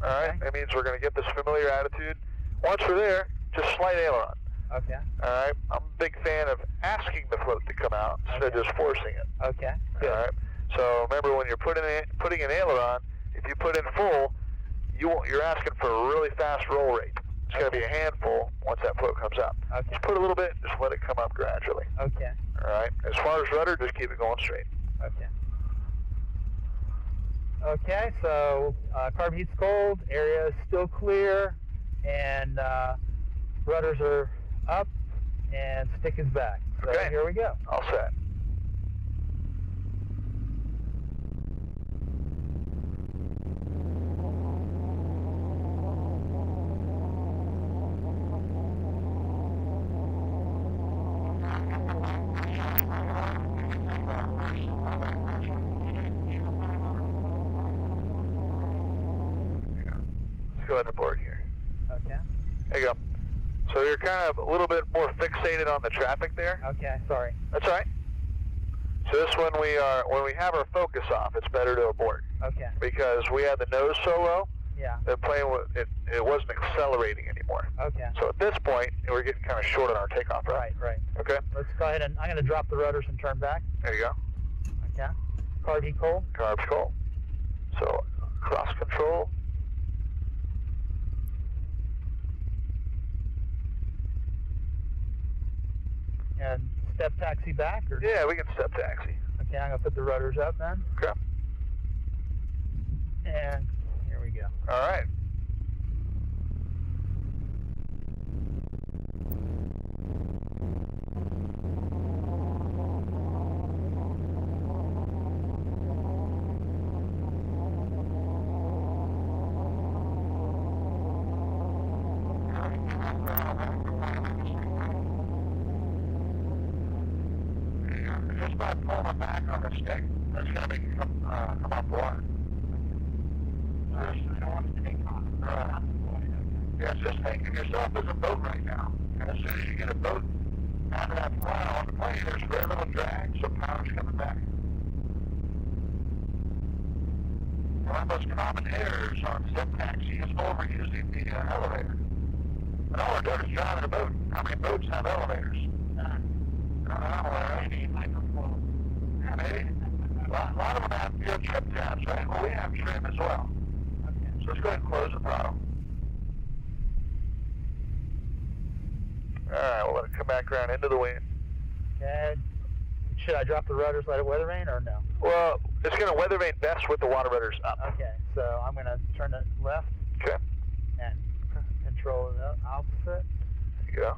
All right, that means we're going to get this familiar attitude. Once we're there, just slight aileron. Okay. All right, I'm a big fan of asking the float to come out instead of just forcing it. Okay. Good. All right. So remember, when you're putting an aileron, if you put in full, you're asking for a really fast roll rate. It's going to be a handful once that float comes up. Okay. Just put a little bit, just let it come up gradually. Okay. All right. As far as rudder, just keep it going straight. Okay. Okay, so carb heat's cold, area is still clear, and rudders are up, and stick is back. So here we go. All set. Go ahead and board here. Okay. There you go. So you're kind of a little bit more fixated on the traffic there. Okay, sorry. That's all right. So this when we have our focus off, it's better to abort. Okay. Because we had the nose so low. Yeah. The plane it wasn't accelerating anymore. Okay. So at this point, we're getting kind of short on our takeoff. Right. Okay. Let's go ahead and I'm going to drop the rudders and turn back. There you go. Okay. Carb heat cold. Carbs cold. So cross control. And step taxi back? Or? Yeah, we can step taxi. Okay, I'm going to put the rudders up then. Okay. And here we go. All right. Just by pulling back on the stick, that's going to make it come up water. You don't want to take off. Yeah, it's just thinking yourself as a boat right now. And as soon as you get a boat out of that plow on the plane, there's very little drag, so power's coming back. One of the most common errors on step taxi is overusing the elevator. And all we're doing is driving a boat. How many boats have elevators? Yeah, maybe. A lot of them have good trip tabs, right? Well, we have trim as well. Okay. So let's go ahead and close the throttle. All right, we'll let it come back around into the wind. Okay. Should I drop the rudders, let it weather vane, or no? Well, it's going to weather vane best with the water rudders up. Okay, so I'm going to turn it left. Okay. And control the opposite. There you go.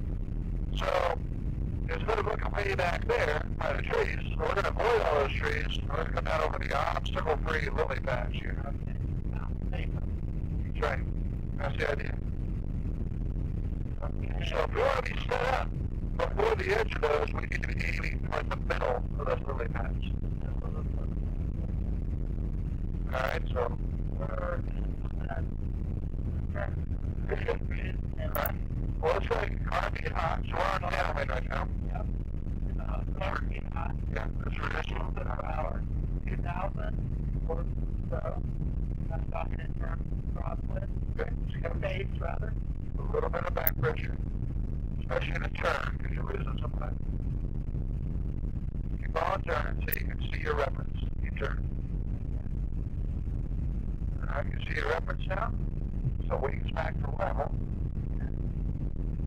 So instead of looking way back there by the trees, we're going to avoid all those trees, and we're going to come out over the obstacle-free lily patch here. That's right. That's the idea. So if we want to be set up before the edge of those, we need to be aiming toward the middle of those lily pads. Alright, so well, it's like carbon hot, so we're on Seaplane right now. Yep. Carbon hot. Yeah, that's traditional. Power. 2,000 or so. I'm talking in terms of crosswind. Okay. So phase, rather. A little bit of back pressure, especially in a turn, because you're losing some time. Keep on turning so you can see your reference. You turn. Alright, you see your reference now? So wings back to level.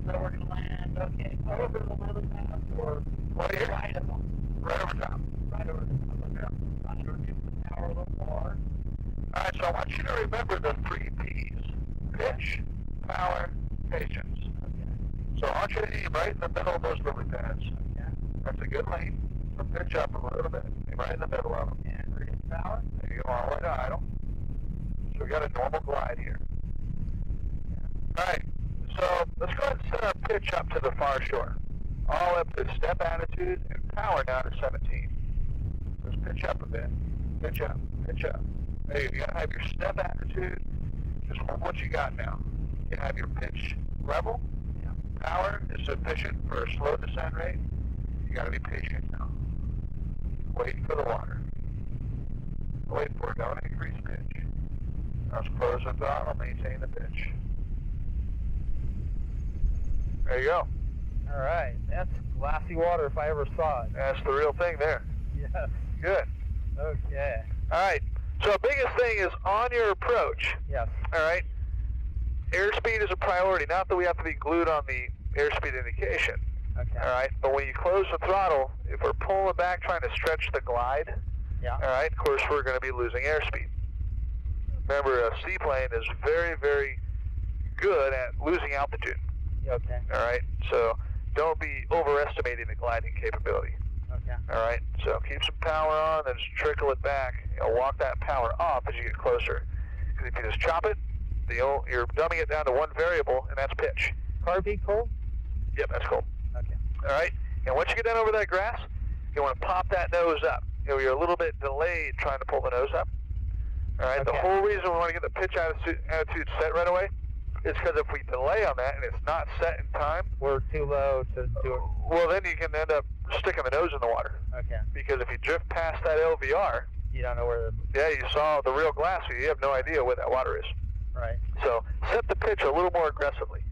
So we're going to land, okay, over the lily path or right of them. Right over top. Right over the top. Okay. I'm going to reduce the power a little more. Alright, so I want you to remember the 3 P's. Pitch, power, patience. Okay. So I want you to aim right in the middle of those lily pads. Okay. That's a good lane. So pitch up a little bit. Aim right in the middle of them. And reduce power. There you go, all the way to idle. So we got a normal glide here. Alright, so let's go ahead and set our pitch up to the far shore. All up to step attitude and power down to 17. Let's pitch up a bit. Pitch up, pitch up. There you go. You gotta have your step attitude. Just what you got now. You have your pitch level. Yeah. Power is sufficient for a slow descent rate. You gotta be patient now. Wait for the water. Wait for it. Don't increase pitch. Now let's close the throttle, maintain the pitch. There you go. All right. That's glassy water if I ever saw it. That's the real thing there. Yes. Good. Okay. All right. So biggest thing is on your approach. Yes. All right. Airspeed is a priority. Not that we have to be glued on the airspeed indication. Okay. All right. But when you close the throttle, if we're pulling back trying to stretch the glide, yeah. All right, of course we're going to be losing airspeed. Remember, a seaplane is very, very good at losing altitude. Okay. All right. So don't be overestimating the gliding capability. Okay. All right. So keep some power on, then just trickle it back. Walk that power off as you get closer. Because if you just chop it, you're dumbing it down to one variable, and that's pitch. Carby cold? Yep, that's cold. Okay. All right. And once you get down over that grass, you want to pop that nose up. You're a little bit delayed trying to pull the nose up. All right. Okay. The whole reason we want to get the pitch attitude set right away is because if we delay on that and it's not set in time, we're too low to do it. Well, then you can end up sticking the nose in the water. Okay. Because if you drift past that LVR, you don't know where yeah, you saw the real Glassy, you have no idea where that water is. Right. So set the pitch a little more aggressively.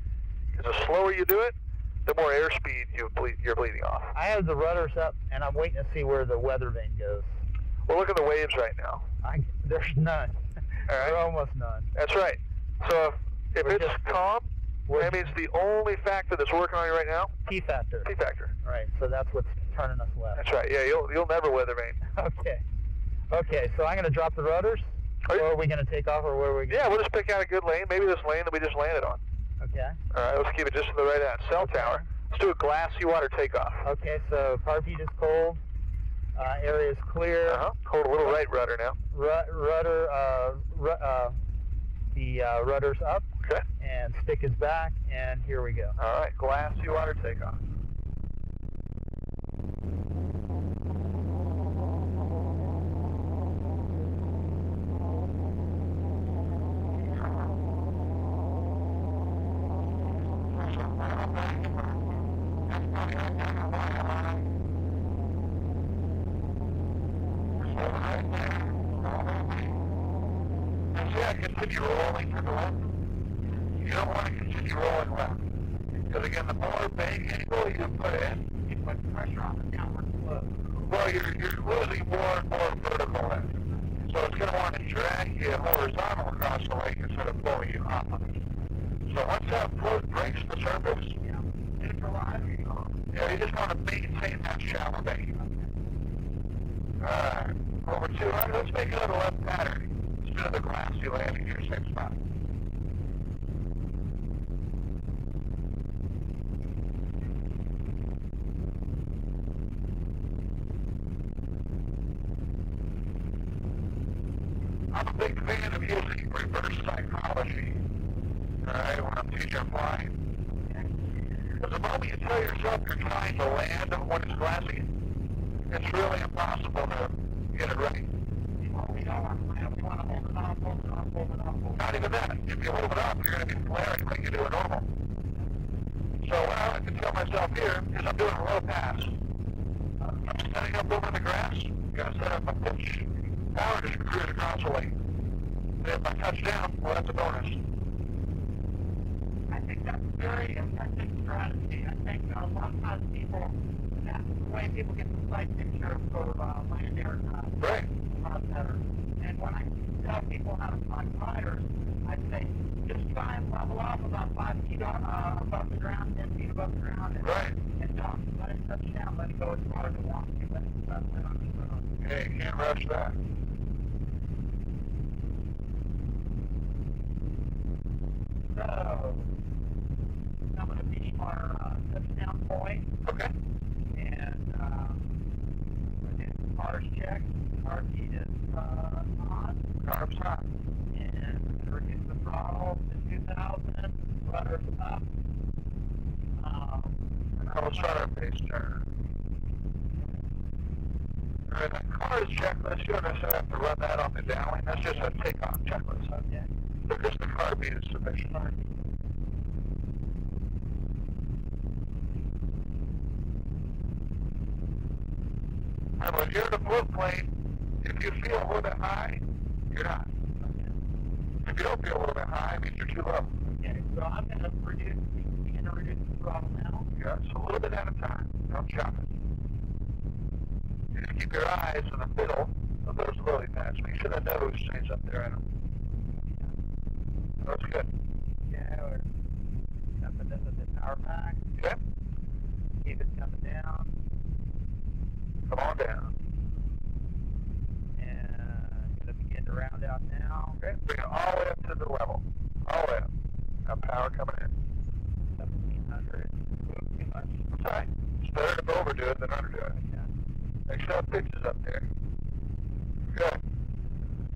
Because the slower you do it, the more airspeed you're bleeding off. I have the rudders up, and I'm waiting to see where the weather vane goes. Well, look at the waves right now. There's none. All right. There's almost none. That's right. So if it's calm, that means the only factor that's working on you right now? P factor. P factor. Right. So that's what's turning us left. That's right. Yeah, you'll never weather vane. Okay. Okay. So I'm going to drop the rudders. Or are we going to take off, or where are we going? Yeah, we'll just pick out a good lane. Maybe this lane that we just landed on. Okay. All right. Let's keep it just to the right of that cell tower. Let's do a glassy water takeoff. Okay. So carpet is cold. Area is clear. Hold a little right rudder now. Rudder. The rudder's up. Okay. And stick is back, and here we go. All right, glassy water takeoff. Continue rolling to the left. You don't want to continue rolling left. Because again, the more bank angle you put in, you put pressure on the downward flow. Well, you're losing more and more vertical lift. So it's going to want to drag you horizontal across the lake instead of pulling you off of it. So once that float breaks the surface, neutralize, you just want to maintain that shallow bank. Alright, over 200, let's make another left pattern. Another glassy landing here, same spot. I'm a big fan of using reverse psychology, all right, when I'm teaching flying. Because the moment you tell yourself you're trying to land when it's glassy, it's really impossible to get it right. We don't want to land, we want to hold it off, hold it off, hold it off. Not even that. If you hold it off, you're going to be flaring like you do a normal. So what I like to tell myself here is I'm doing a low pass. I'm setting up over the grass, got to set up my pitch. Power just cruise across the lake. And if I touch down, well, that's a bonus. I think that's a very effective strategy. I think a lot of times people, that's the way people get the sight picture for land air time. Right. A lot better. And when I tell people how to fly gliders, I say, just try and level off about 5 feet above the ground, 10 feet above the ground. And, right. And don't let it touch down, let it go as far as it wants to, let it touch down. Yeah, you can't rush that. So, I'm going to be our touchdown point. Okay. And we're doing cars check. Car heat is on. Carb's hot. And reduce the throttle to 2,000. Rudders up. Let's try our base turn. Alright, that car's checklist, you don't necessarily have to run that on the downwind. That's just a takeoff checklist. Okay. So just the car beat is sufficient. Alright, when you're in a float plane, if you feel a little bit high, you're not. Okay. If you don't feel a little bit high, it means you're too low. Okay, so I'm going to reduce the throttle now. Yeah, so a little bit at a time. Don't chop it. You just keep your eyes in the middle of those lily pads. Make sure the nose stays up there. That's good. Yeah, we're jumping into the power pack. Okay. Keep it coming down. Come on down. And going to begin to round out now. Okay, bring it all the way up to the level. All the way up. Now power coming in. 1,700. Too much. That's all right. It's better to overdo it than underdo it. Yeah. Make sure that pitch is up there. Good.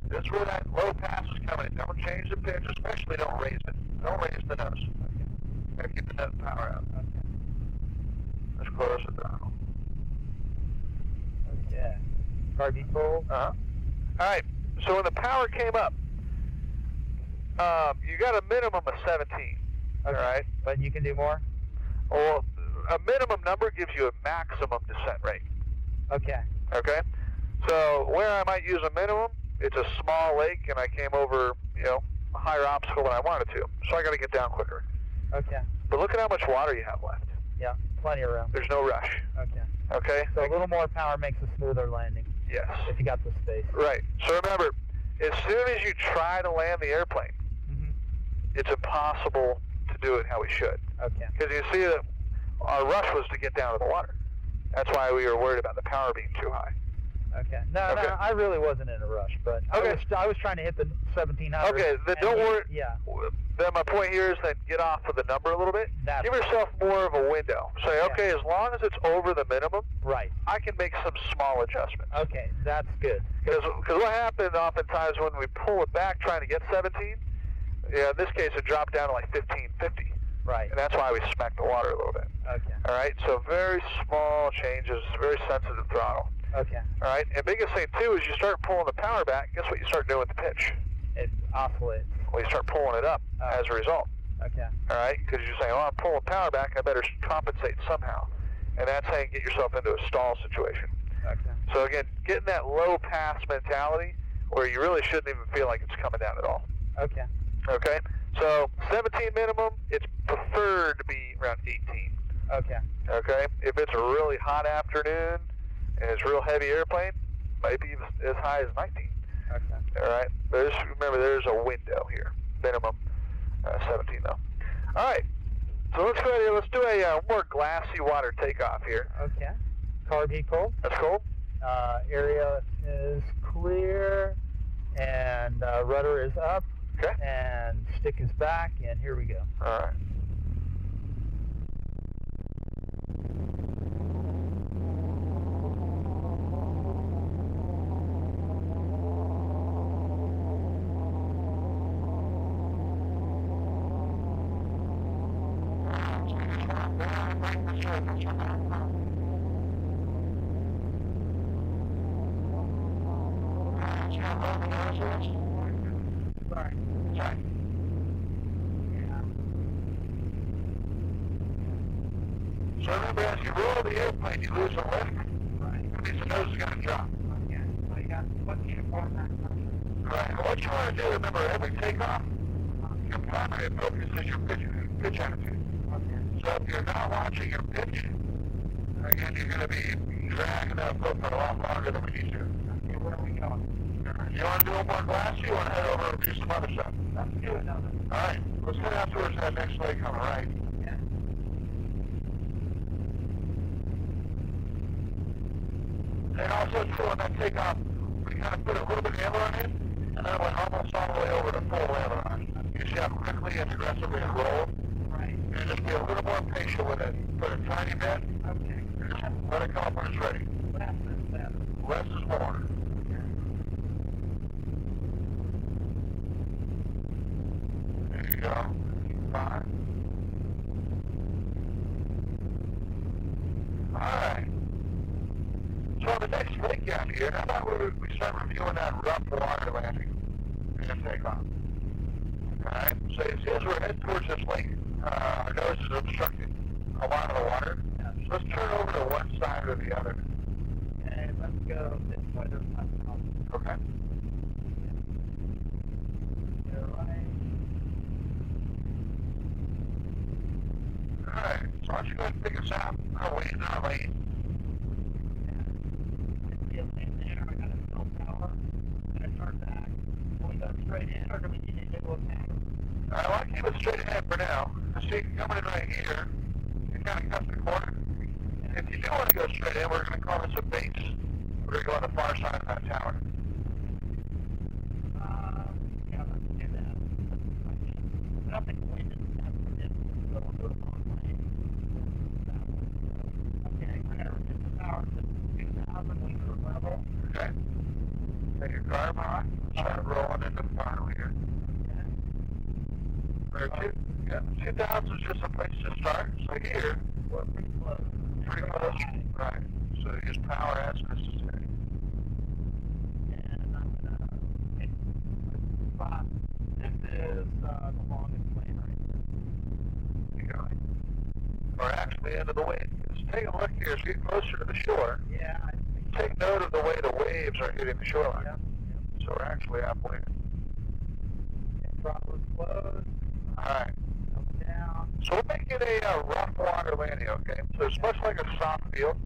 This is where that low pass is coming in. Don't change the pitch, especially don't raise it. Don't raise the nose. Okay. Gotta keep the net power out. Okay. Let's close the throttle. Okay. Car be full? Uh-huh. Alright, so when the power came up, you got a minimum of 17. Okay. Alright? But you can do more? Well, a minimum number gives you a maximum descent rate. Okay. Okay? So where I might use a minimum, it's a small lake and I came over, a higher obstacle than I wanted to. So I got to get down quicker. Okay. But look at how much water you have left. Yeah, plenty of room. There's no rush. Okay. Okay? So a little more power makes a smoother landing. Yes. If you got the space. Right. So remember, as soon as you try to land the airplane, it's impossible to do it how we should. Okay. Because you see that our rush was to get down to the water. That's why we were worried about the power being too high. Okay. No, I really wasn't in a rush, but I was trying to hit the 1,700. Okay, then don't worry. Yeah. Then my point here is that get off of the number a little bit. Give yourself more of a window. Say, okay, as long as it's over the minimum, right, I can make some small adjustments. Okay, that's good. Because what happened oftentimes when we pull it back trying to get 17, in this case it dropped down to like 1550. Right. And that's why we smacked the water a little bit. Okay. All right, so very small changes, very sensitive throttle. Okay. All right, and biggest thing too is you start pulling the power back. Guess what you start doing with the pitch? It oscillates. Well, you start pulling it up as a result. Okay. All right, because you're saying, I'm pulling power back, I better compensate somehow. And that's how you get yourself into a stall situation. Okay. So again, getting that low pass mentality where you really shouldn't even feel like it's coming down at all. Okay. Okay, so 17 minimum, it's preferred to be around 18. Okay. Okay, if it's a really hot afternoon, and it's a real heavy airplane, might be as high as 19. Okay. All right. But remember, there's a window here. Minimum 17 though. All right. So let's go ahead and let's do a more glassy water takeoff here. Okay. Car be cool. That's cool. Area is clear, and rudder is up. Okay. And stick is back, and here we go. All right. So remember, as you roll the airplane, you lose a lift. Right. That means the nose is going to drop. Yeah. So you got what you want that. Right. What you want to do, remember, every takeoff, your primary focus is your pitch attitude. Okay. So if you're not watching your pitch, again, you're going to be dragging that boat for a lot longer than we need to. Okay, where are we going? You want to do a more glassy, you want to head over and do some other stuff? Let's do another. All right. Let's head out towards that next leg on the right. Yeah. And also, too, on that takeoff, we kind of put a little bit of aileron in, and then went almost all the way over to full aileron. You see how quickly and aggressively it rolled? Right. And just be a little more patient with it. Put a tiny bit, Okay. and just let it come up when it's ready. Less is better. Less is more. There you go. Fine. Alright. So the next lake out here, how about we start reviewing that rough water landing and takeoff? Alright, so you see as we're heading towards this lake, our nose is obstructed a lot of the water. Yeah. So let's turn over to one side or the other. Okay, let's go this way. There's nothing else. Okay. Go right. Alright, so why don't you go ahead and pick us out our way in our lane. Get in there. I got a fill power. Gonna turn back. Will we go straight in, or do we need to do a pattern? Alright, well, I keep it straight ahead for now. See, coming in right here, you kind of cut the corner. If you do want to go straight in, we're going to call this a base. We're going to go on the far side of that tower. Yeah, let's do that. Nothing wind is happening. We'll go to a long lane. Okay, I'm going to reduce the power to 2,000 meters level. Okay? Take your carb on. Start rolling into the final here. Okay. 2,000 is just a place to start. So here, We're pretty close. pretty close. Right. So use power as necessary. And I'm going to pick the spot. This is the longest lane right here. You go. Or actually into the wind. Just take a look here as we get closer to the shore. Yeah, I think Take note of the way the waves are hitting the shoreline. Yep. So we're actually upwind. Throttle is closed. Alright. Up down. So we'll make it a rough water landing, okay? So it's much like a soft field.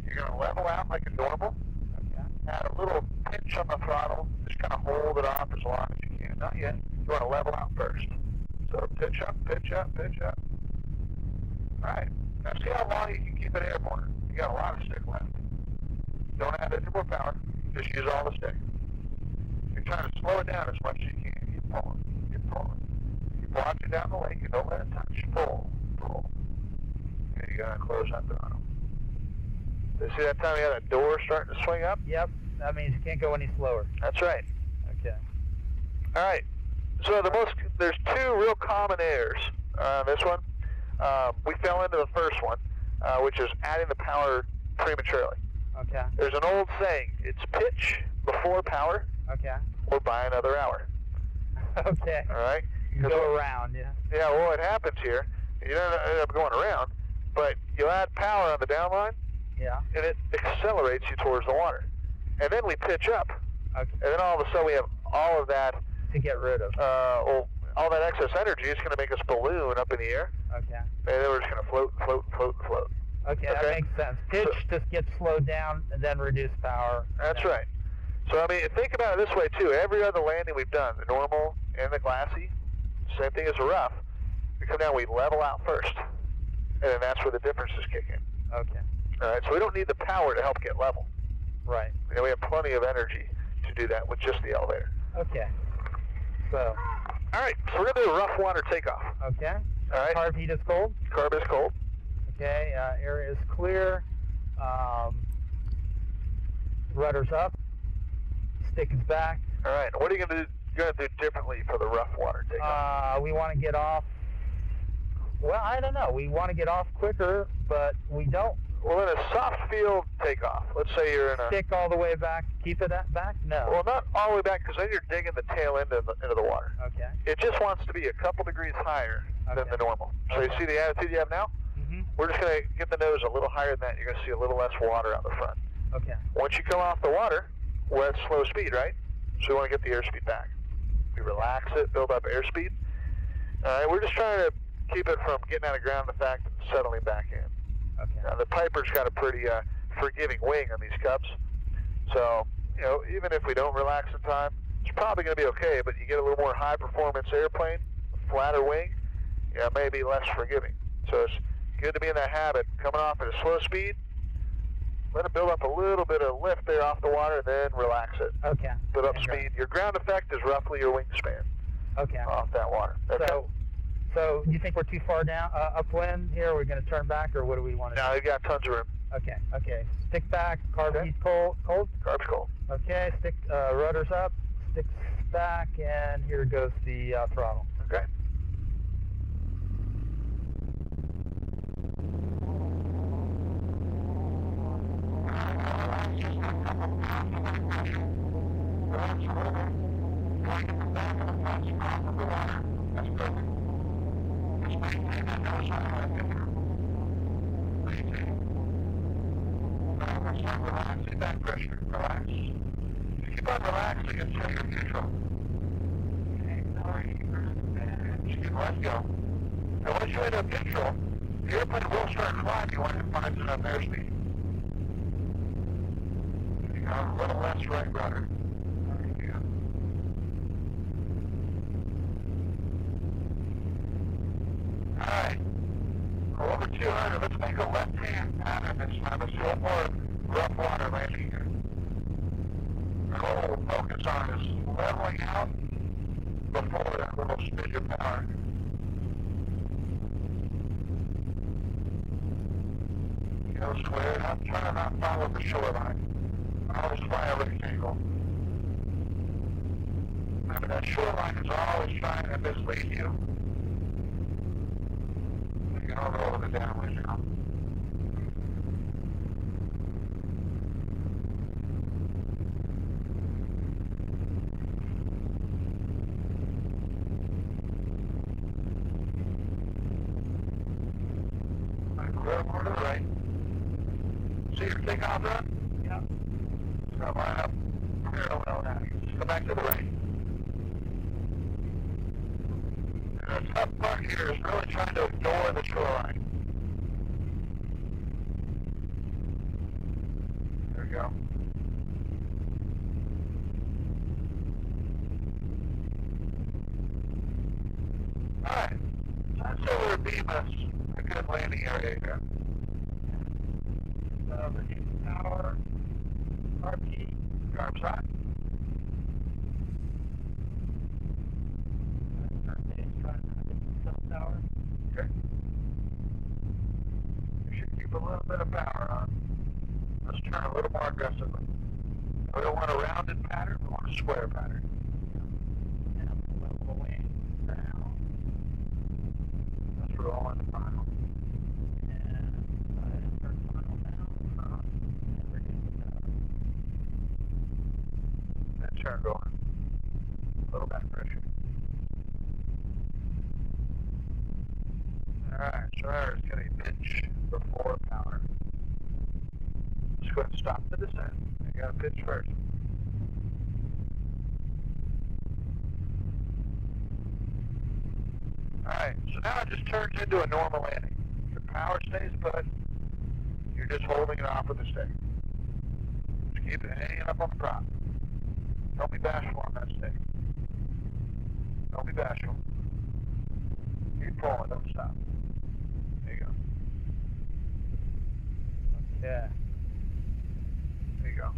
You're going to level out like a normal. Okay. Add a little pinch on the throttle. Just kind of hold it off as long as you can. Not yet. You want to level out first. So pitch up, pitch up, pitch up. Alright. Now see how long you can keep it airborne. You got a lot of stick left. Don't add any more power. Just use all the stick. You're trying to slow it down as much as you can. Keep pulling. Keep pulling. Keep watching down the lake and don't let it touch. Pull. Pull. And you gotta close that throttle. You see that time you had that door starting to swing up? Yep, that means you can't go any slower. That's right. Okay. All right. So there's two real common errors on this one. We fell into the first one, which is adding the power prematurely. Okay. There's an old saying, it's pitch before power Okay. or buy another hour. Okay. All right? You go around, yeah. Yeah, well, what happens here, you don't end up going around, but you add power on the downline, Yeah. and it accelerates you towards the water. And then we pitch up, Okay. and then all of a sudden we have all of that, To get rid of. all that excess energy is going to make us balloon up in the air, Okay. and then we're just going to float, float, float, float. Okay, that Okay. makes sense. Pitch just gets slowed down and then reduce power. That's right. So, I mean, think about it this way, too. Every other landing we've done, the normal and the glassy, same thing as the rough, we come down, we level out first, and then that's where the differences kick in. Okay. All right, so we don't need the power to help get level. Right. You know, we have plenty of energy to do that with just the elevator. Okay. So, All right, so we're going to do a rough water takeoff. okay. All right, Carb heat is cold. carb is cold. Okay. Area is clear. Rudder's up. Stick is back. All right, what are you going to do differently for the rough water takeoff? We want to get off Well, I don't know. We want to get off quicker, but we don't. Well, in a soft field takeoff, let's say you're in a... Stick all the way back, keep it back? No. Well, not all the way back, because then you're digging the tail end into the water. Okay. It just wants to be a couple degrees higher than the normal. So you see the attitude you have now? Mm-hmm. We're just going to get the nose a little higher than that. You're going to see a little less water out the front. Okay. Once you come off the water, we're at slow speed, right? So we want to get the airspeed back. We relax it, build up airspeed. All right, we're just trying to keep it from getting out of ground effect and settling back in. Okay. Now, the Piper's got a pretty forgiving wing on these Cubs. So, you know, even if we don't relax in time, it's probably going to be okay, but you get a little more high-performance airplane, flatter wing, yeah, maybe less forgiving. So it's good to be in that habit. Coming off at a slow speed, let it build up a little bit of lift there off the water, and then relax it. Okay. Build up speed. Your ground effect is roughly your wingspan. Okay. Off that water. Okay. So you think we're too far down, upwind here? Are we going to turn back, or what do we want to do? No, you've got tons of room. Okay. Stick back, carb heat cold? Carb's cold. Okay, stick rudders up, sticks back, and here goes the throttle. Okay. That's perfect. Relax, back pressure, relax. Keep on relaxing until you're neutral. Okay, let's go. Now once you end up neutral, the airplane will start climbing when it finds enough airspeed. There you go, a little less right rudder. There you go. Alright. Over 200, let's make a left-hand pattern this time. Let's do a more rough water landing here. Our whole focus on is leveling out before that little smidge of power. Go square up, try to not follow the shoreline. Always fly a rectangle. Remember, that shoreline is always trying to mislead you. You can roll the downwind now. Over to the right. See your takeoff run? Yep. So line up parallel now. Just go back to the right. And the tough part here is really trying to ignore the shoreline. There we go. Alright. That's over beam us a good landing area here. So the power, RP, carbs hot. Okay. You should keep a little bit of power on. Let's turn a little more aggressively. We don't want a rounded pattern, we want a square pattern. And level the wing down. Let's roll on the final. And turn final down. And reduce the power. Then turn going. A little back pressure. Alright, so there's going to be pitch before power. Just go ahead and stop the descent. You got to pitch first. Alright, so now it just turns into a normal landing. Your power stays put. You're just holding it off with the stick. Just keep it hanging up on the prop. Don't be bashful on that stick. Don't be bashful. Keep pulling, don't stop. There you go. Yeah. There you go.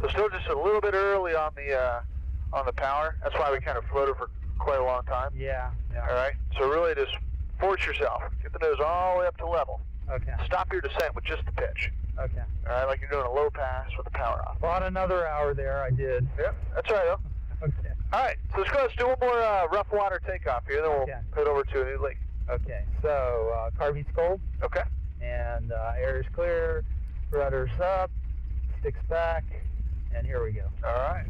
So still just a little bit early on the power. That's why we kind of floated for quite a long time. Yeah. All right. So really just force yourself. Get the nose all the way up to level. Okay. Stop your descent with just the pitch. Okay. All right, like you're doing a low pass with the power off. About another hour there, I did. Yep, that's all right though. Okay. All right, so let's do one more rough water takeoff here, then we'll head over to a new lake. Okay, so carb heat's cold. Okay. And air is clear, rudder's up, sticks back, and here we go. All right.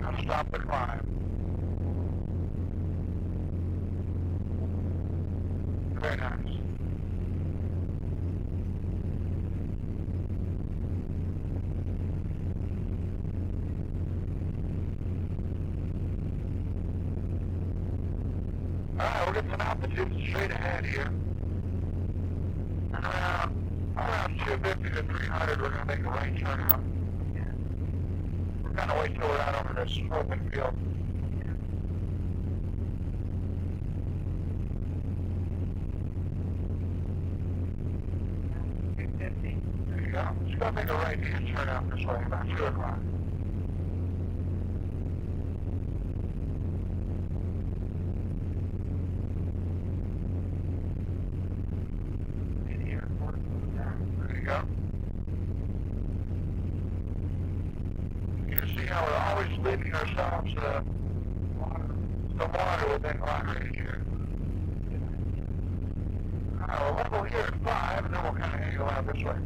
Now stop the climb. Very nice. Alright, we'll get some altitude straight ahead here. And around 250 to 300, we're going to make a right turn out. We're going to wait till we're out over this open field. There you go. Just going to make a right-hand turn out this way about 2 o'clock. There you go. You can see how we're always leaving ourselves the water within line range here. We'll level here at 5, and then we'll kind of angle out this way.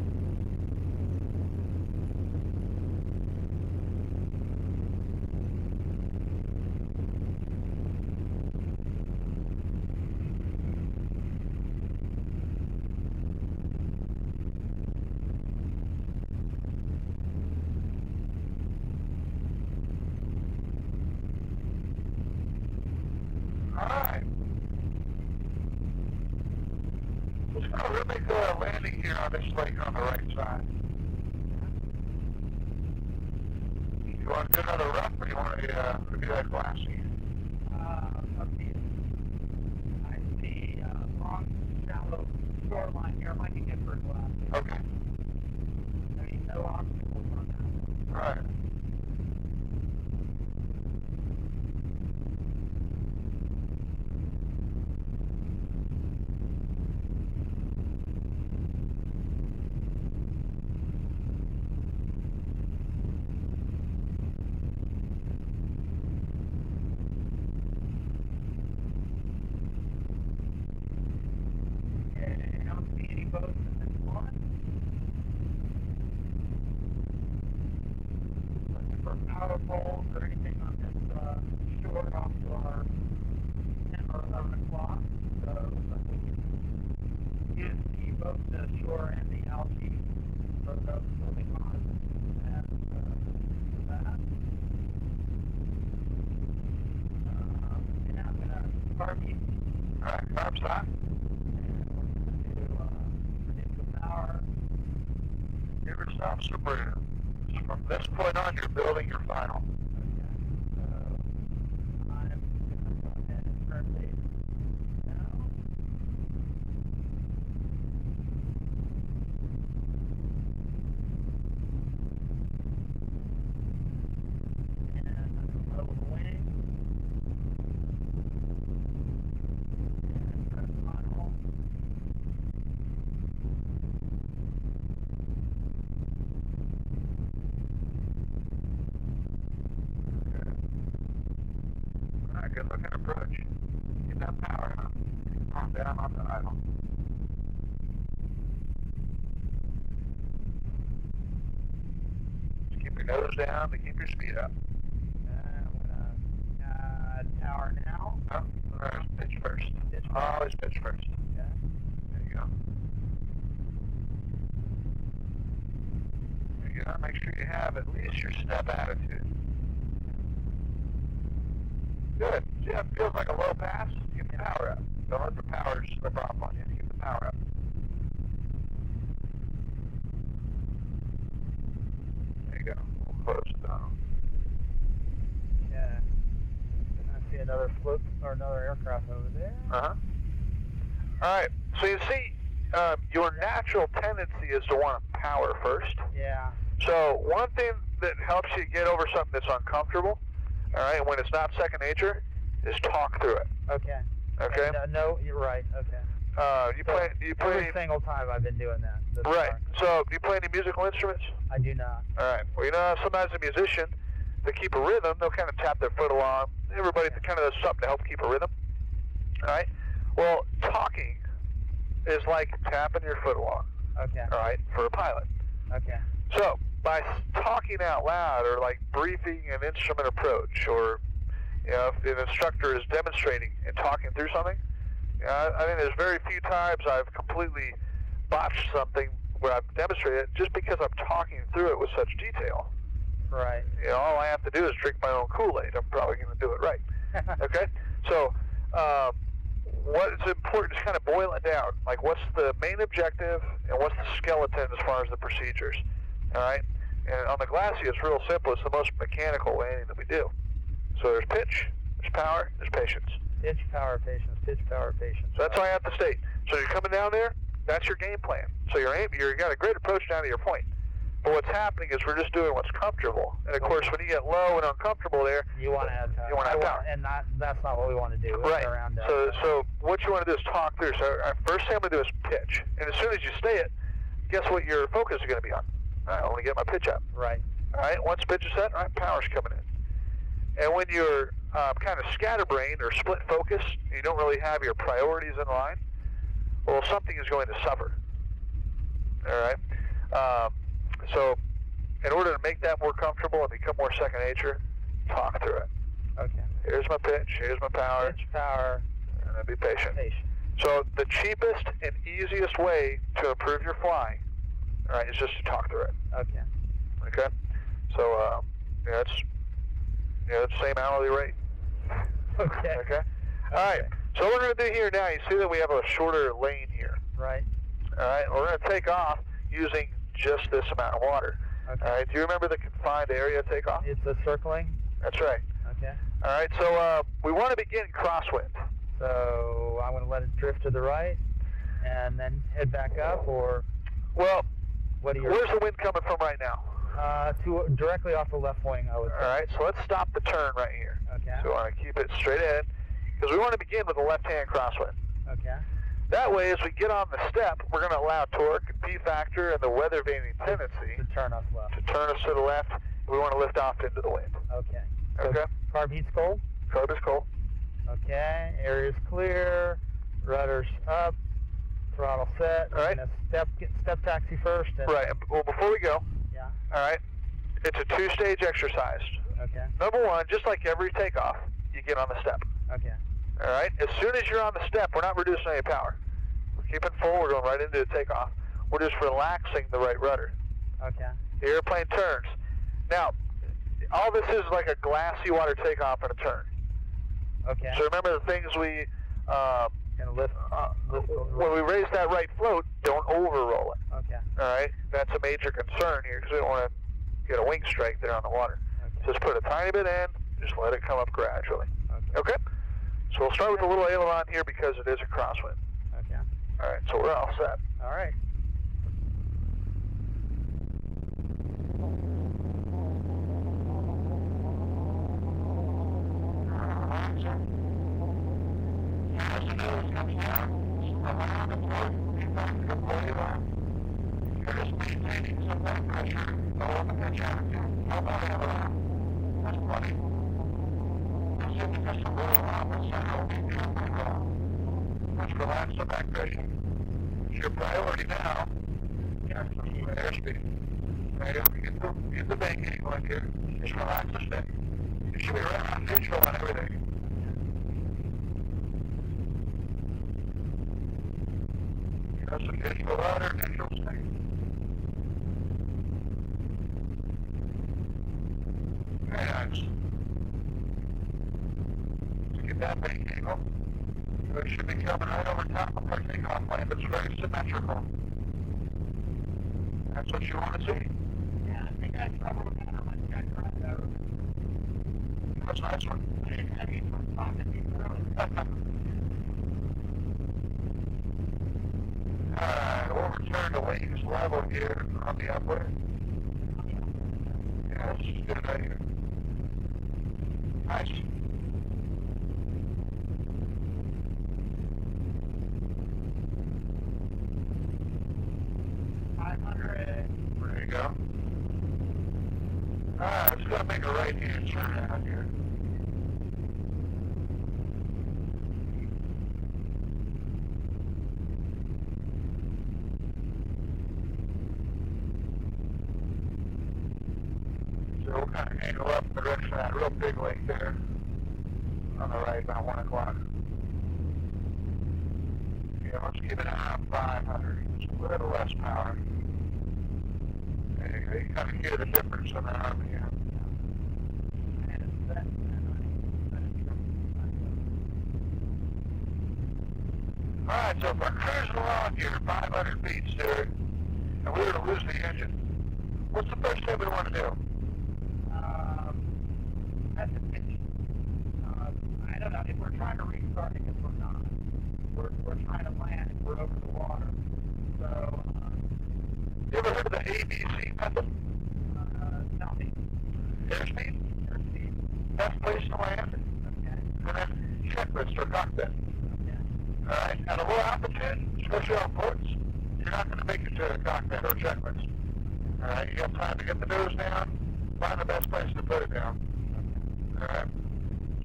Alright. Let's go ahead and make a landing here on this lake on the right side. You want to do another rough, or you want to do that glassy? Up to you. I see long, shallow shoreline here. I might get for glassy. Okay. I mean, no obstacles on that. Alright. I don't see any boats in this one. Looking for power poles or anything on this shore off to our 10 or 11 o'clock. So we can use the both the shore and the algae for those moving on. And that. And I'm going to carb Alright, carb stop. Never stop super. From this point on, you're building your final. So I'm going to go ahead and turn these down. And I'm going to level the wing. And press final. Good looking approach. Get that power up. Calm down on the idle. Just keep your nose down to keep your speed up. I'm going to tower now. Oh, there's pitch first. Always pitch first. Yeah. There you go. There you go. Make sure you have at least your step attitude. Good. Yeah, it feels like a low pass. Keep the power up. Don't let the power slip off on you. Keep the power up. There you go. We'll close it down. Yeah. And I see another float or another aircraft over there. Uh-huh. All right. So you see, your natural tendency is to want to power first. Yeah. So one thing that helps you get over something that's uncomfortable, all right, and when it's not second nature, is talk through it. Okay. Okay? And, no, you're right. Okay. You play every single time I've been doing that. Right. So, do you play any musical instruments? I do not. All right. Well, you know, sometimes a musician, to keep a rhythm, they'll kind of tap their foot along. Everybody kind of does something to help keep a rhythm. All right. Well, talking is like tapping your foot along. Okay. All right, for a pilot. Okay. So, by talking out loud, or like briefing an instrument approach, or you know, if an instructor is demonstrating and talking through something, I think there's very few times I've completely botched something where I've demonstrated it just because I'm talking through it with such detail. Right. You know, all I have to do is drink my own Kool-Aid. I'm probably going to do it right. Okay? So, what is important is kind of boil it down. Like, what's the main objective and what's the skeleton as far as the procedures? All right? And on the Glassy, it's real simple. It's the most mechanical landing that we do. So there's pitch, there's power, there's patience. Pitch, power, patience. Pitch, power, patience. So that's all I have to state. So you're coming down there, that's your game plan. So you got a great approach down to your point. But what's happening is we're just doing what's comfortable. And of course, when you get low and uncomfortable there, you want to add power. You want to add power. And that's not what we want to do. Right. Around so what you want to do is talk through. So first thing I'm going to do is pitch. And as soon as you stay it, guess what your focus is going to be on? I want to get my pitch up. Right. All right. Once pitch is set, all right, power's coming in. And when you're kind of scatterbrained or split focused, you don't really have your priorities in line, well, something is going to suffer. All right. So in order to make that more comfortable and become more second nature, talk through it. Okay. Here's my pitch, here's my power. Pitch, power, and then be patient. Patient. So the cheapest and easiest way to improve your flying, all right, is just to talk through it. Okay. Okay? So, it's the same hourly rate. Okay. Okay? All right. So what we're going to do here now, you see that we have a shorter lane here. Right. All right. We're going to take off using just this amount of water. Okay. All right. Do you remember the confined area takeoff? It's a circling? That's right. Okay. All right. So we want to begin crosswind. So I'm going to let it drift to the right and then head back up, or well, what are your... Where's the wind coming from right now? Directly off the left wing, I would say. All right. So let's stop the turn right here. Okay. So we want to keep it straight ahead because we want to begin with a left-hand crosswind. Okay. That way, as we get on the step, we're going to allow torque, P-factor, and the weather vaning tendency to turn us left. To turn us to the left. We want to lift off into the wind. Okay. So okay. Carb heat's cold? Carb is cold. Okay. Area's clear. Rudder's up. Throttle set. All right. Step taxi first. And right. Well, before we go. Yeah. All right. It's a two-stage exercise. Okay. Number one, just like every takeoff, you get on the step. Okay. All right. As soon as you're on the step, we're not reducing any power. We're keeping full. We're going right into the takeoff. We're just relaxing the right rudder. Okay. The airplane turns. Now, all this is like a glassy water takeoff and a turn. Okay. So remember the things we lift when we raise that right float, don't overroll it. Okay. All right. That's a major concern here because we don't want to get a wing strike there on the water. Okay. Just put a tiny bit in. Just let it come up gradually. Okay. Okay. So we'll start with a little aileron here because it is a crosswind. Okay. All right. So we're all set. All right. Let's relax the back pressure. Your priority now is airspeed. Right, if we get the bank angle in here, just relax the stick. You should be right on neutral on everything. That's the neutral rudder, neutral stick. Very nice. Let's get that bank angle. It should be coming right over top of our takeoff lane. It's very symmetrical. That's what you want to see. Yeah, I think that's probably kind of like that right. That's a nice one. I mean, from talking to people, really. We'll return to wings level here on the upward. Yeah, Yes, good idea. Nice. There you go. Alright, I'm just going to make a right-hand turn out here. So we'll kind of angle up in the direction of that real big lake there. On the right, about 1 o'clock. Yeah, let's keep it around 500. Just a little less power. There you go. You kind of hear the difference in the RPM. Alright, so if we're cruising along here 500 feet, Stuart, and we were to lose the engine, what's the first thing we want to do? That's a pitch. I don't know if we're trying to restart it, if we're not. We're trying to land if we're over the water. So, you ever heard of the ABC method? tell me. Airspeed? Airspeed. Best place to land. Okay. And then checklist or cockpit. Okay. Alright, at a low altitude, especially on ports, you're not going to make it to a cockpit or checklist. Alright, you have time to get the nose down, find the best place to put it down. Alright,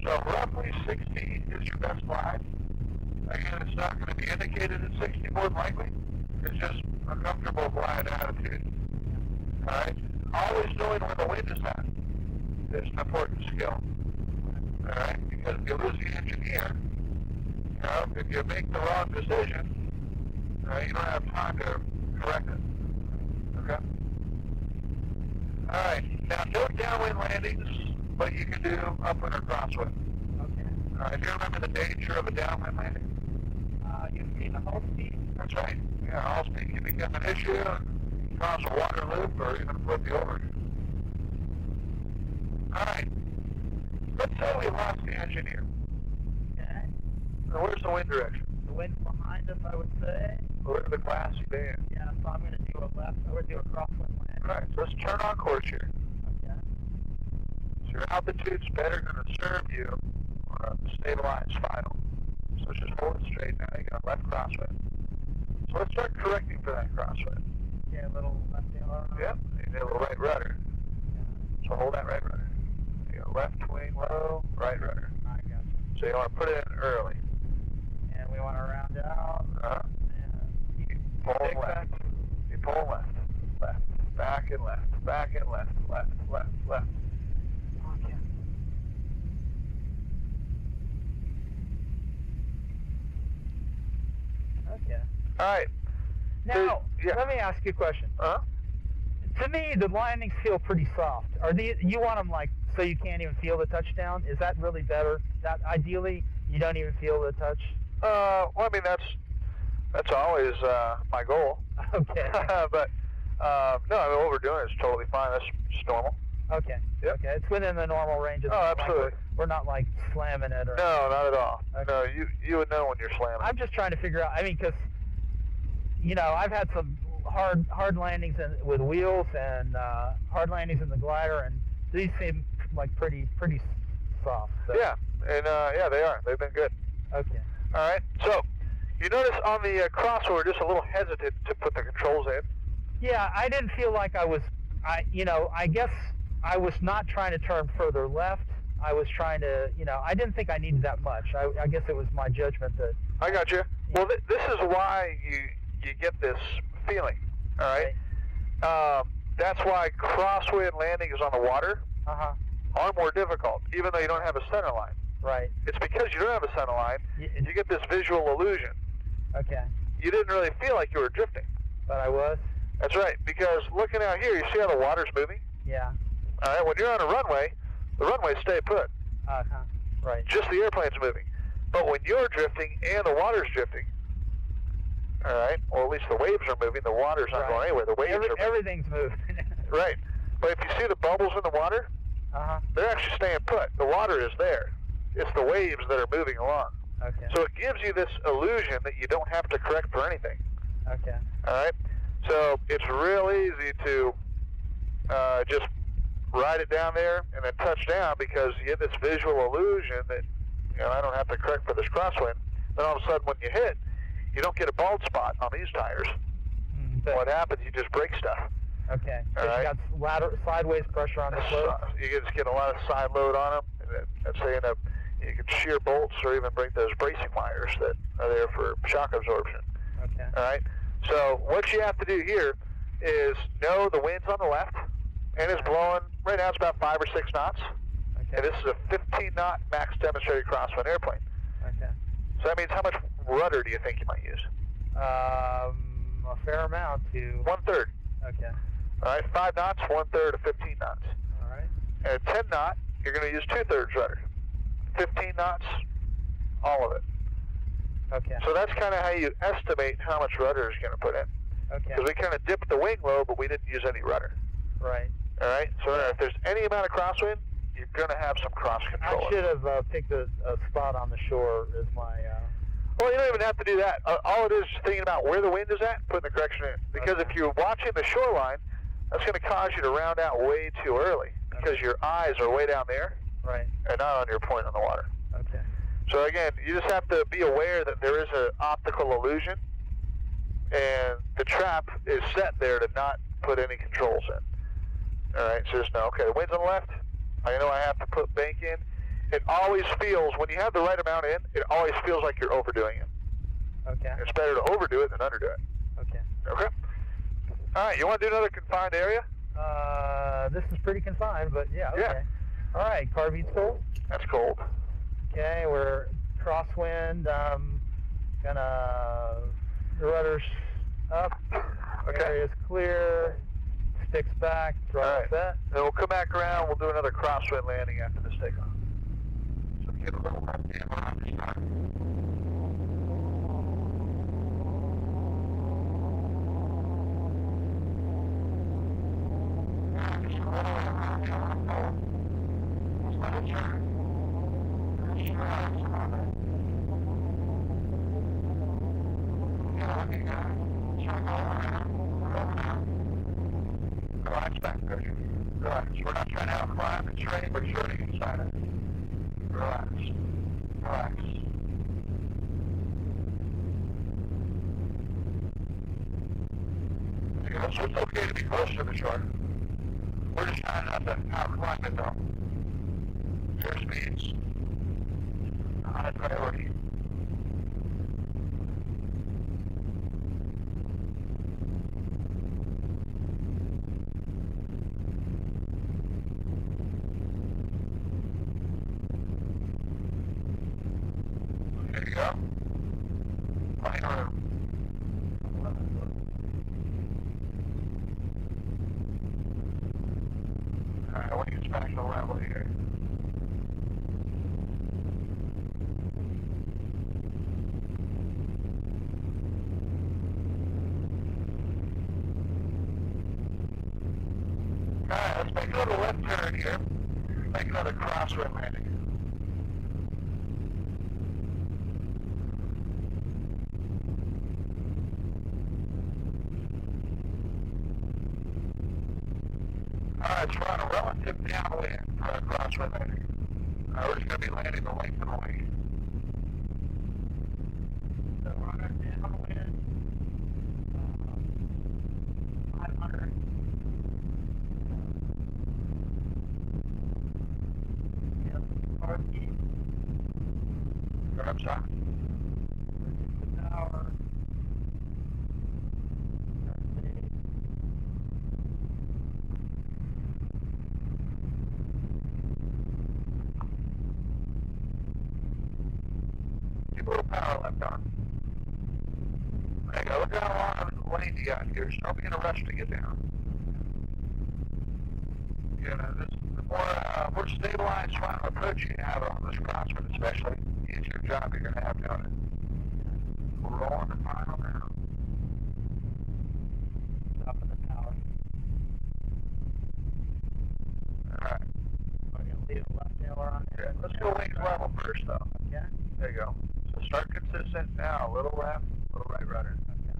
so roughly 60 is your best glide. Again, it's not going to be indicated at 60 more than likely. It's just a comfortable glide attitude. Alright, always knowing where the wind is at is an important skill. Alright, because if you lose the engine here, you know, if you make the wrong decision, you don't have time to correct it. Okay? Alright, now no downwind landings, but you can do upwind or crosswind. Okay. Alright, do you remember the danger of a downwind landing? You mean the whole speed? That's right. Yeah, all speed can become an issue and cause a water loop or even flip you over. Alright, let's say we lost the engine here. Okay. Now, where's the wind direction? The wind's behind us, I would say. Where's the Glassy band? Yeah, so I'm going to do a left. I'm going to do a crosswind land. Alright, so let's turn on course here. Okay. So your altitude's better going to serve you on a stabilized final. So just hold it straight now. You got left crosswind. So let's start correcting for that crosswind. Yeah, a little left arm. Yep, you need a little right rudder. So hold that right rudder. You go left wing low, right rudder. I got you. So you want to put it in early. And we want to round out. And you Pull take left. back. You pull left. Left. Back and left. Back and left. Left. Left. Left. Okay. Okay. Alright. Now, yeah. let me ask you a question. To me, the landings feel pretty soft. You want them like so you can't even feel the touchdown? Is that really better? That ideally you don't even feel the touch? Well, I mean that's always my goal. Okay. But no, I mean what we're doing is totally fine. That's just normal. Okay. Yep. Okay. It's within the normal range. It's Oh, not like absolutely. we're not like slamming it or. No, not at all. Okay. No, you would know when you're slamming. I'm just trying to figure out. I mean, because I've had some hard landings with wheels and hard landings in the glider, and these seem like pretty soft. So. Yeah, and yeah, they are. They've been good. Okay. All right. So you notice on the crosswind, we're just a little hesitant to put the controls in. Yeah, I didn't feel like I was. I guess I was not trying to turn further left. I was trying to, I didn't think I needed that much. I guess it was my judgment that. I got you. Well, this is why you get this feeling. All right. That's why crosswind landings on the water are more difficult, even though you don't have a center line. Right. It's because you don't have a center line. You get this visual illusion. Okay. You didn't really feel like you were drifting. But I was. That's right. Because looking out here, you see how the water's moving? Yeah. All right. When you're on a runway, the runways stay put. Right. Just the airplane's moving. But when you're drifting and the water's drifting, all right, or at least the waves are moving, the water's not going anywhere. The waves are moving. Everything's moving. Right. But if you see the bubbles in the water, they're actually staying put. The water is there. It's the waves that are moving along. Okay. So it gives you this illusion that you don't have to correct for anything. Okay. All right. So it's real easy to just ride it down there and then touch down, because you get this visual illusion that, I don't have to correct for this crosswind. Then all of a sudden when you hit, you don't get a bald spot on these tires. What happens, you just break stuff. Okay. All right? You got sideways pressure on the slope? You just get a lot of side load on them. And so you can shear bolts or even break those bracing wires that are there for shock absorption. Okay. All right? So what you have to do here is know the wind's on the left, and it's blowing, right now it's about 5 or 6 knots. Okay. And this is a 15-knot max demonstrated crosswind airplane. Okay. So that means how much rudder do you think you might use? A fair amount to... 1/3. Okay. All right, 5 knots, 1/3 of 15 knots. All right. And at 10 knot, you're going to use 2/3 rudder. 15 knots, all of it. Okay. So that's kind of how you estimate how much rudder is going to put in. Okay. Because we kind of dipped the wing low, but we didn't use any rudder. Right. All right? So if there's any amount of crosswind, you're going to have some cross control. I should have picked a spot on the shore as my... Well, you don't even have to do that. All it is thinking about where the wind is at, putting the correction in. Because if you're watching the shoreline, that's going to cause you to round out way too early, because your eyes are way down there, right, and not on your point on the water. Okay. So again, you just have to be aware that there is an optical illusion, and the trap is set there to not put any controls in. All right, so just know, okay, the wind's on the left. I know I have to put bank in. It always feels, when you have the right amount in, it always feels like you're overdoing it. Okay. It's better to overdo it than underdo it. Okay. Okay? All right, you want to do another confined area? This is pretty confined, but yeah, okay. Yeah. All right, car beats cold. That's cold. Okay, we're crosswind. Gonna the rudders up. Okay. Area's clear. Sticks back. Throttle set. Then we'll come back around. We'll do another crosswind landing after this takeoff. So get a little left hand on this time. Relax back there. Relax. We're not trying to outclimb and train, we're shooting inside it. Relax. Relax. Okay, so it's okay to be close to the shore. We're just trying not to outclimb it though. Airspeed's high priority. There you go. Plane room. Alright, I want to get back to the level here. Alright, let's make another left turn here. Make another crosswind landing. Alright, so we're on a relative downwind for our crosswind landing. We're just going to be landing the length of the wing. So we're on a downwind, 500. Yep, RP. Go upside. The tower. Keep a little power left on. There you go. Look how long the lane you got here. So don't be in a rush to get down. The more stabilized final approach you have on this crosswind, especially, the easier job you're going to have doing it. We're rolling the final now. Top of the tower. Alright. We're gonna leave the left ailer on there. Okay. Let's go wings level first, though. Okay. There you go. So start consistent now. A little left, a little right rudder. Okay.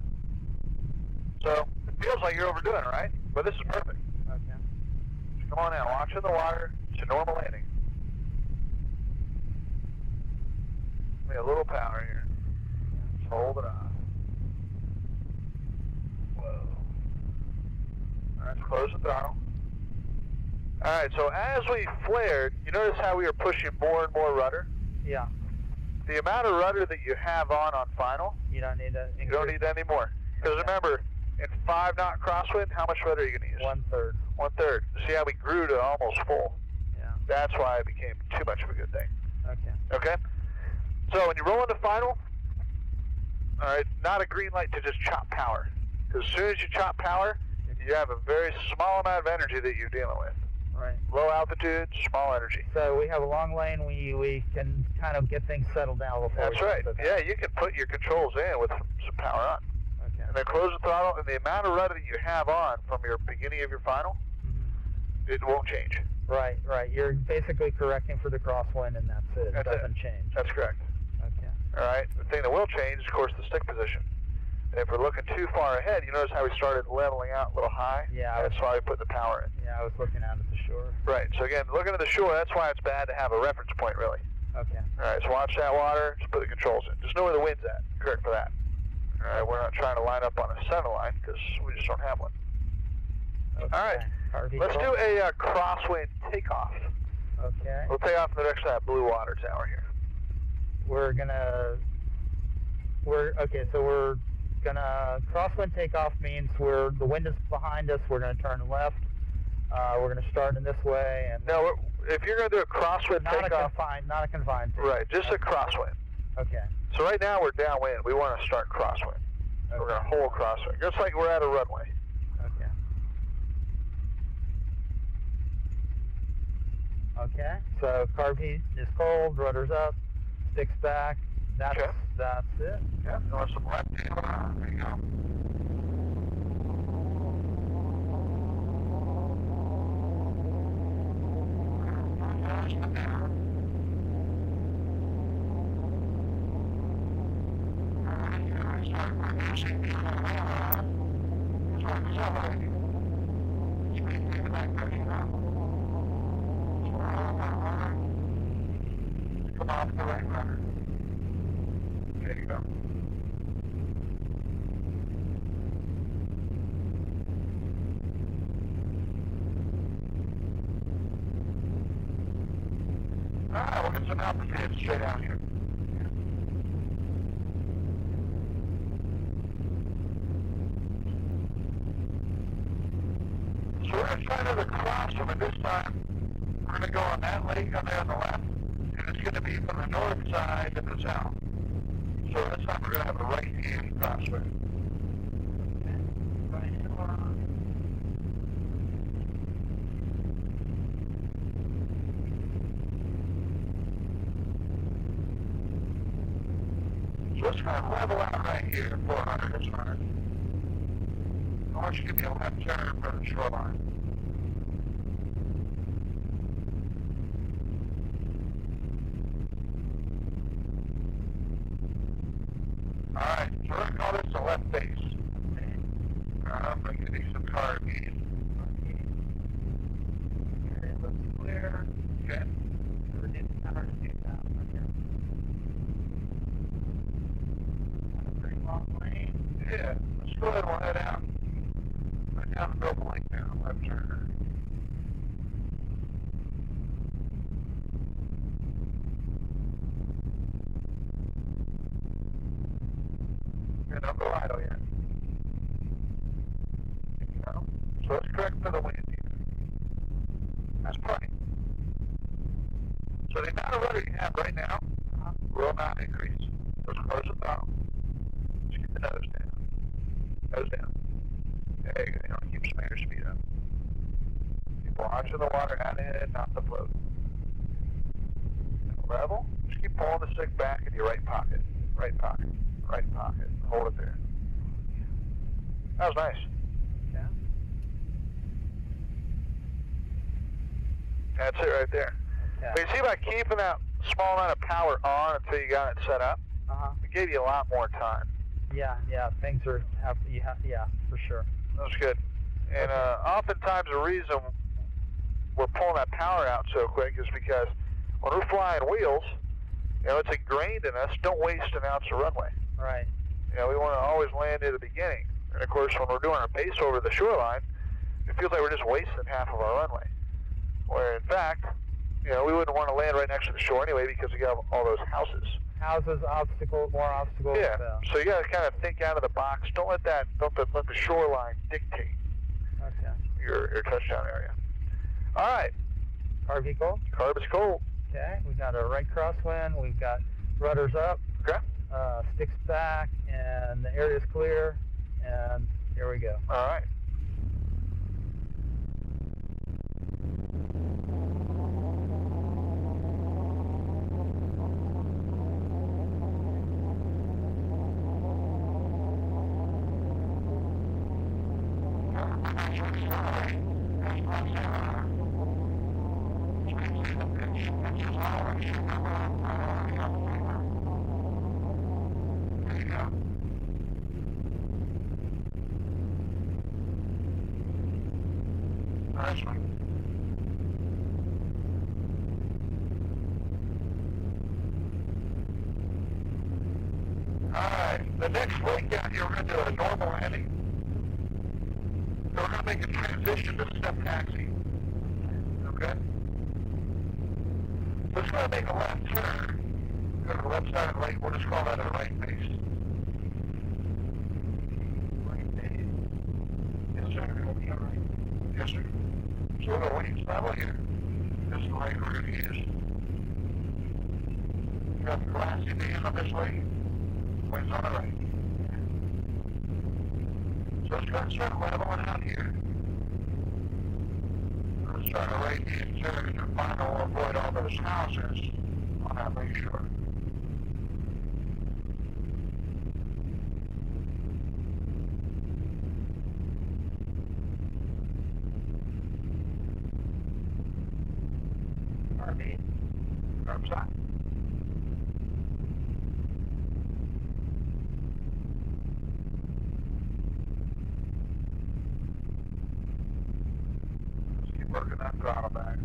So it feels like you're overdoing it, right? But this is perfect. Okay. Just Come on now, watch in the water. It's a normal landing. We have a little power here. Just hold it on. Whoa. All right, let's close the throttle. All right, so as we flared, you notice how we were pushing more and more rudder? Yeah. The amount of rudder that you have on final, You don't need to increase. you don't need any more. Because remember, in 5-knot crosswind, how much rudder are you going to use? 1/3. 1/3. See how we grew to almost full? Yeah. That's why it became too much of a good thing. Okay. Okay? So when you roll into final, all right, not a green light to just chop power. Because as soon as you chop power, you have a very small amount of energy that you're dealing with. Right. Low altitude, small energy. So we have a long lane. We can kind of get things settled down before. That's right. Yeah, you can put your controls in with some power on. Okay. And then close the throttle, and the amount of rudder that you have on from your beginning of your final, it won't change. Right, right. You're basically correcting for the crosswind, and that's it. It doesn't change. That's correct. Okay. All right. The thing that will change is, of course, the stick position. And if we're looking too far ahead, you notice how we started leveling out a little high? Yeah. That's why we put the power in. Yeah, I was looking out at the shore. Right. So again, looking at the shore, that's why it's bad to have a reference point, really. Okay. All right. So watch that water. Just put the controls in. Just know where the wind's at. Correct for that. All right. We're not trying to line up on a center line because we just don't have one. Okay. All right. Let's do a crosswind takeoff. Okay. We'll take off in the direction of that blue water tower here. Okay, so we're gonna crosswind takeoff means the wind is behind us. We're gonna turn left. We're gonna start in this way, and no, if you're gonna do a crosswind takeoff, not a confined takeoff. right? Just a crosswind. Okay. So right now we're downwind. We want to start crosswind. Okay. We're gonna hold crosswind, just like we're at a runway. Okay. Okay. So carb heat is cold. Rudder's up. Sticks back. That's it. Yeah. North some left tail. There you go. Come off the right rudder. There you go. Alright, we'll get some altitude straight out here. So we're going to try another crosswind, but this time we're going to go on that lake on there on the left, and it's going to be from the north side to the south. So this time we're going to have a right-hand crosswind. So it's going to level out right here, 400 is fine. I want you to give me a left turn for the shoreline. Alright, so we're going to call this the left base. I'm going to give you some car speed. Area looks clear. Okay. We're getting power to do that right here. A pretty long lane. Yeah, let's go ahead and we'll head out. Right down the middle lane now, left turn. And don't go idle yet. So let's correct for the wind here. That's plenty. So the amount of rudder you have right now will not increase. Let's close the throttle. Let's get the nose down. Nose down. There you go. Keep some airspeed up. Keep watching the water out ahead, not the float. Level. Just keep pulling the stick back in your right pocket. Right pocket. Right pocket. Hold it there. That was nice. Yeah. That's it right there. Yeah. But you see, by keeping that small amount of power on until you got it set up, it gave you a lot more time. Yeah, things are, yeah, for sure. That was good. And oftentimes the reason we're pulling that power out so quick is because when we're flying wheels, you know, it's ingrained in us, don't waste an ounce of runway. Right. You know, we want to always land near the beginning. And of course, when we're doing our pace over the shoreline, it feels like we're just wasting half of our runway. Where in fact, you know, we wouldn't want to land right next to the shore anyway because we got all those houses. Houses, obstacles, more obstacles. Yeah. So you got to kind of think out of the box. Don't let the shoreline dictate your touchdown area. All right. Carb is cold? Carb is cold. Okay. We got a right crosswind. We've got rudders up. Okay. Sticks back, and the area's clear. And here we go. All right. Nice one. Alright, the next leg down here, we're going to do a normal landing. So we're going to make a transition to step taxi. Okay? So it's going to make a left turn. Go to the left side of the lake. We'll just call that a right base. Right base. Yes, sir. It'll be all right. Yes, sir. So we're going to wait level here. This is the lake we're going to use. We got the Glassy being on this lake. Wind's on the right. So it's going to start leveling out here. We're start to right the turn to final avoid all those houses on that lake shore. Upside. Let's keep working that throttle back.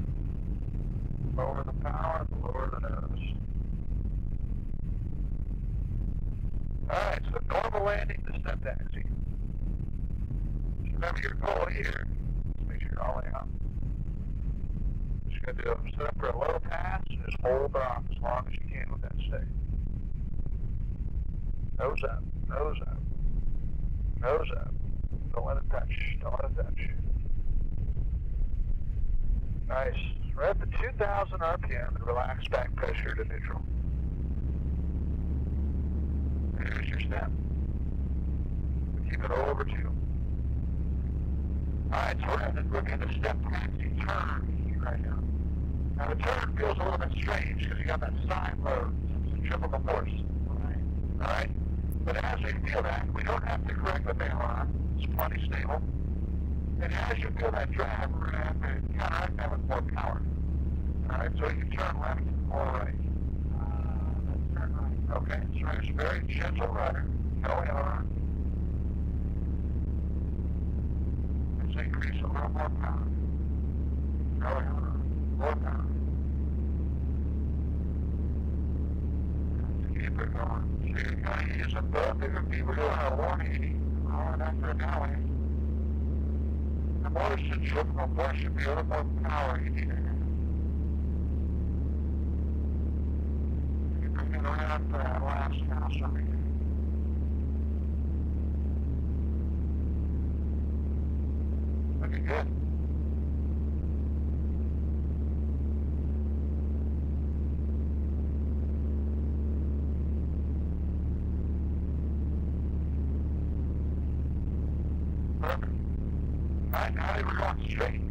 Lower the power, lower the nose. Alright, so normal landing to step taxi. Just remember your goal here. Just make sure you're all out. Just going to do a set up for a low pass and just hold off as long as you can with that stick. Nose up, nose up, nose up. Don't let it touch, don't let it touch. Nice. We're at the 2,000 RPM and relax back pressure to neutral. There's your step. Keep it over 2. Alright, so we're going to step taxi turn right now. Now the turn feels a little bit strange because you got that side load, centrifugal force. Alright? But as we feel that, we don't have to correct the aileron. It's plenty stable. And as you feel that drag, we're going to have to counteract that with more power. Alright, so you can turn left or right. Let's turn right. Okay, so it's very gentle rudder. No aileron. Let's increase a little more power. No aileron. More power. Let's keep it going. So you're going to use a bigger people doing a 180. Hard after an alley. The more centrifugal force should be a little more power you need. You're bringing around for that last house over here. Looking good. Perfect. Alright, now that we're going straight,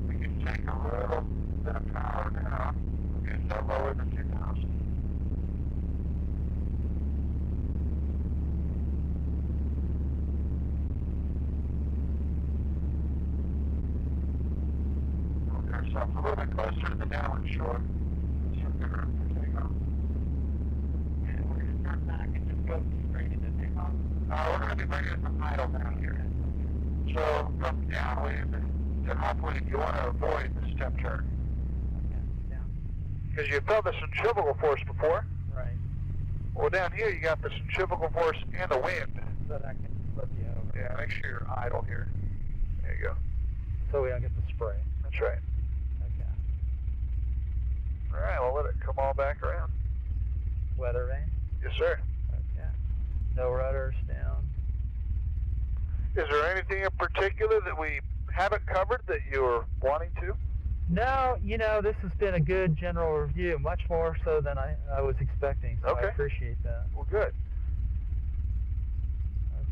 we can take a little bit of power down. Get no lower than 2,000. We'll get ourselves a little bit closer to the downward shore. So we're going to take off. And we're going to start back and just go straight into takeoff. We're going to be bringing some idle down here. So from downwind, And hopefully you want to avoid the step turn. Okay, down. Because you felt the centrifugal force before. Right. Well, down here you got the centrifugal force and the wind. So that can flip you over. Yeah, make sure you're idle here. There you go. So we don't get the spray. That's right. Okay. All right, well, let it come all back around. Weather vane. Yes, sir. Okay. No rudders down. Is there anything in particular that we haven't covered that you're wanting to? No, you know, this has been a good general review, much more so than I was expecting, so Okay. I appreciate that. Well, good.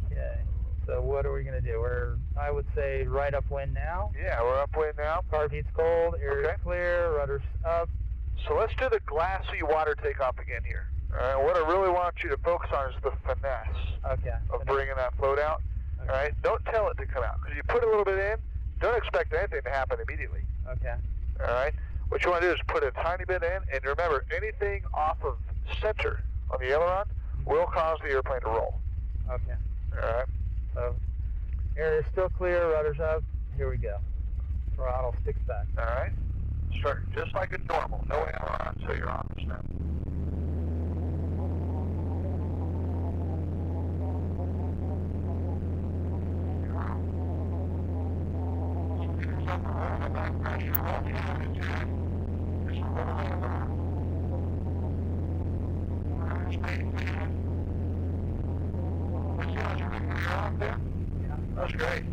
Okay, so what are we going to do? We're, I would say, right upwind now. Yeah, we're upwind now. Carb heat's cold, air is Okay. clear, rudder's up. So let's do the Glassy water takeoff again here. All right, what I really want you to focus on is the finesse Okay. of bringing that float out. Okay. All right, don't tell it to come out. Because you put a little bit in, don't expect anything to happen immediately. Okay. All right, what you want to do is put a tiny bit in, and remember, anything off of center on the aileron will cause the airplane to roll. Okay. All right, So air is still clear, rudder's up. Here we go. Throttle sticks back. all right. Start just like a normal, no aileron until you're on the snap. That's great.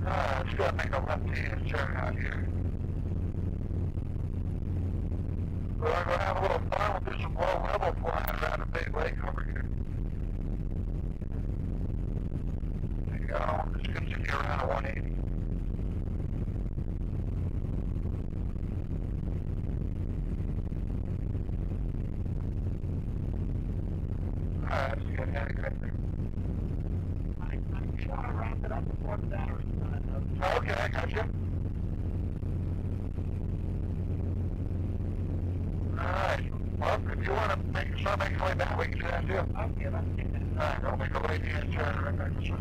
Let's go make a left-hand turn out here. We're going to have a little fun. We'll do some low level flying around a big lake over here. There you go. Just continue around a 180. Alright, let's get heading right there. I want to wrap it up before the battery's done. Okay, I got you. Alright. Well, if you want to start making your way back, we can do that too. Okay, let's get this. Alright, I'll make a right-hand turn right back this way.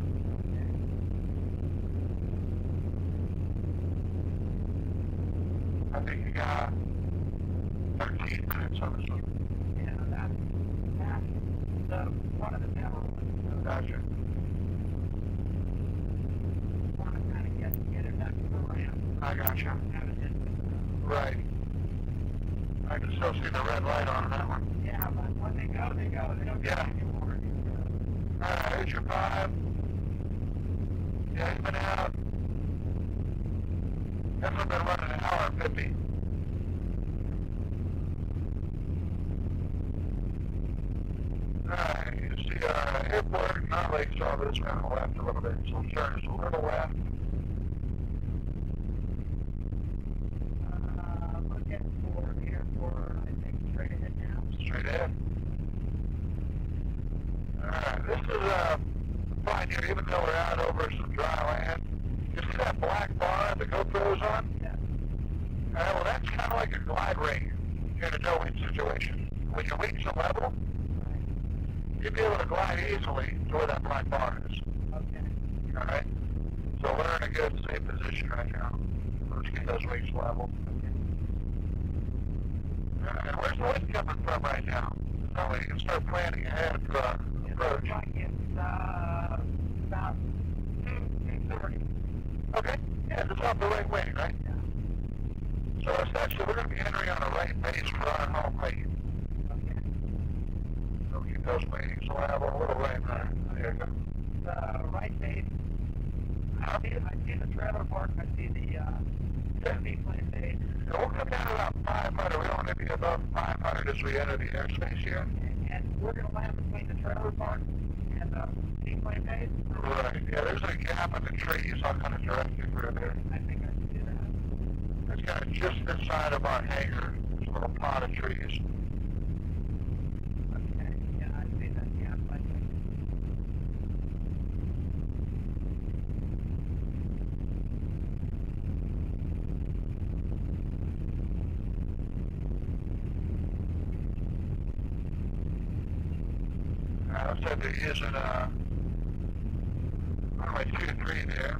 I think you got 13 minutes on this one. Yeah, that's one of the better ones. Gotcha. Want to kind of get it back to the ramp. I gotcha. Have it in. Right. I can still see the red light on that one. Yeah, but when they go, they go. They don't get Yeah. any more. Alright, here's your 5. Yeah, he's been out. Definitely been running an hour and 50. Alright, you see our airport, not lake, so this around the left a little bit. So we'll turn just a little left. Looking for the airport, I think straight ahead now. Straight ahead. Alright, this is fine here, even though we're out over some dry land. You see that black bar the GoPro's on? Yeah. Well, that's kind of like a glide ring in a no-wind situation. When your wings are level, you'd be able to glide easily to where that black bar is. Okay. Alright? So we're in a good, safe position right now. Let's get those wings level. And where's the wind coming from right now? That way you can start planning ahead for our approach. Like it's about 2:30. Okay, yeah, it's off the right wing, right? Yeah. So essentially we're going to be entering on a right base for our home lane. Okay. So keep those wings level, a little right there. There you go. The right base. I see the trailer park. I see the Seaplane base. And we'll come down about 500. We don't want to be above 500 as we enter the airspace here. And we're going to land between the trailer park and the Seaplane base. Right. Yeah, there's a gap in the trees. I'll kind of direct you through there. I think I can do that. It's kind of just inside of our hangar. There's a little pot of trees. Okay. Yeah, I see that gap. I think. Looks like they're using runway 23 there.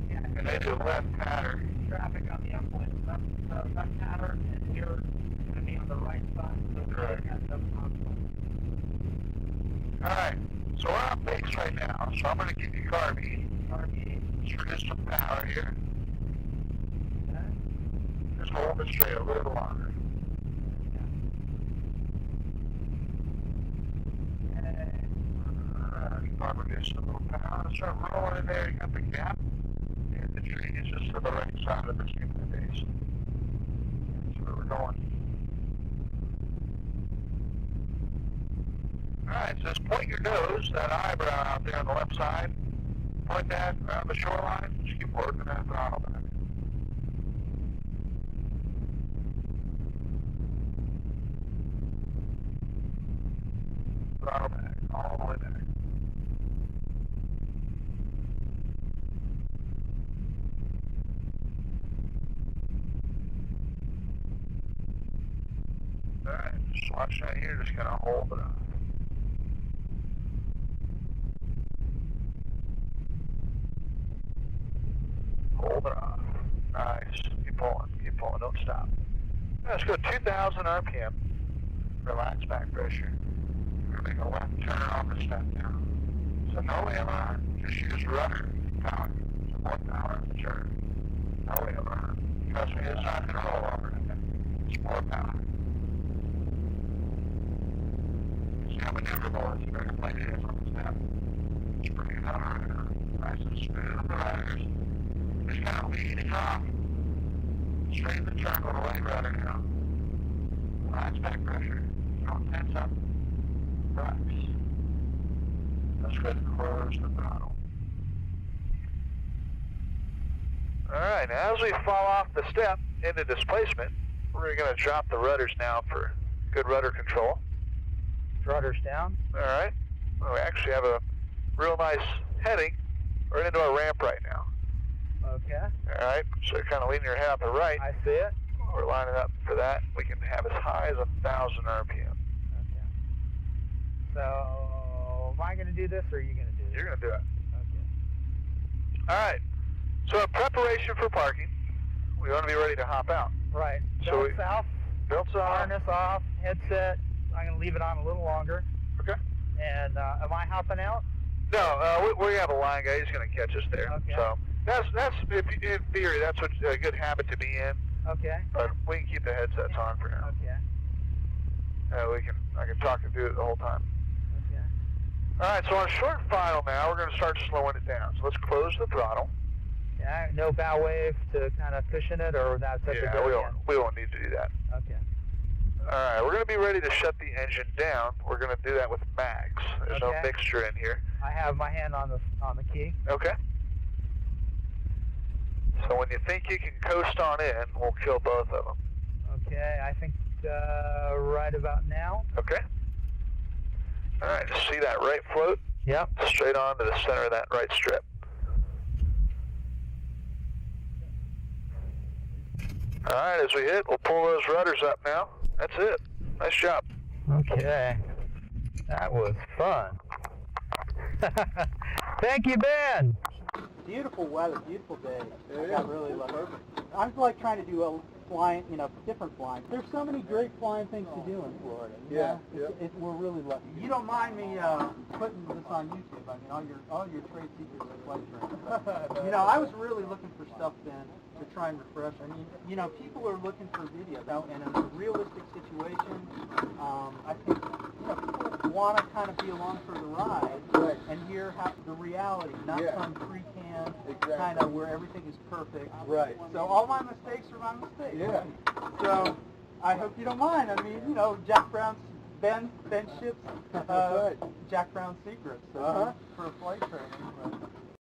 Yeah. And they do left pattern. Traffic on the upwind, left pattern, and you're going to be on the right side. So Correct. that's Alright, so we're on base right now, so I'm going to give you RB. Let's reduce some power here. Okay. Just hold it straight a little longer. I'll reduce a little power. Start rolling in there, you got the gap. And the tree is just to the right side of the Seaplane base. That's where we're going. Alright, so just point your nose, that eyebrow out there on the left side. Point that around the shoreline. Just keep working that throttle back. Throttle back, all the way back. Alright, just watch that here, just gonna hold it up. Hold it off. Nice. Keep pulling, don't stop. Let's go 2,000 RPM. Relax back pressure. We're gonna make a left turn on the step down. So no aileron, just use rudder power. So more power on the turn. No aileron. Trust me, it's not gonna roll over. It's more power. See how maneuverable it's very plate is on the step. Just bring it out right now. Nice and smooth on the riders. Just kind of lead it off. Straighten the turn on the right rudder now. Relax back pressure. Don't tense up. Relax. Let's go ahead and close the throttle. Alright, now as we fall off the step into displacement, we're going to drop the rudders now for good rudder control. Rudders down. Alright. Well, we actually have a real nice heading right into our ramp right now. Okay. Alright, so you're kind of leaning your head out the right. I see it. We're lining up for that. We can have as high as 1,000 RPM. Okay. So, am I going to do this or are you going to do this? You're going to do it. Okay. Alright, so in preparation for parking, we want to be ready to hop out. Right. So Belts off, belts on. harness off, headset. I'm going to leave it on a little longer. Okay. And am I hopping out? No, we have a line guy. He's going to catch us there. Okay. So that's in theory, that's a good habit to be in. Okay. But we can keep the headsets on for now. Okay. I can talk and do it the whole time. Okay. All right, so on short and final now, we're going to start slowing it down. So let's close the throttle. Yeah, no bow wave to kind of cushion it, or that's such a Yeah, good we don't need to do that. Okay. All right, we're going to be ready to shut the engine down. We're going to do that with mags. There's no Okay. mixture in here. I have my hand on the key. Okay. So when you think you can coast on in, we'll kill both of them. Okay, I think right about now. Okay. All right, just see that right float? Yep. Straight on to the center of that right strip. All right, as we hit, we'll pull those rudders up now. That's it. Nice job. Okay. That was fun. Thank you, Ben. Beautiful weather, beautiful day. I got really lucky. I'm like trying to do a flying, different flying. There's so many great flying things to do in Florida. We're really lucky. You don't mind me putting this on YouTube? I mean, all your trade secrets of flight training. I was really looking for stuff then to try and refresh. I mean, people are looking for videos out in a realistic situation. I think people want to kind of be along for the ride and hear the reality, not some pre-canned kind of where everything is perfect. Right. So all my mistakes are my mistakes. Yeah. So I hope you don't mind. I mean, Jack Brown's Ben Ship's Jack Brown's secrets for flight training. But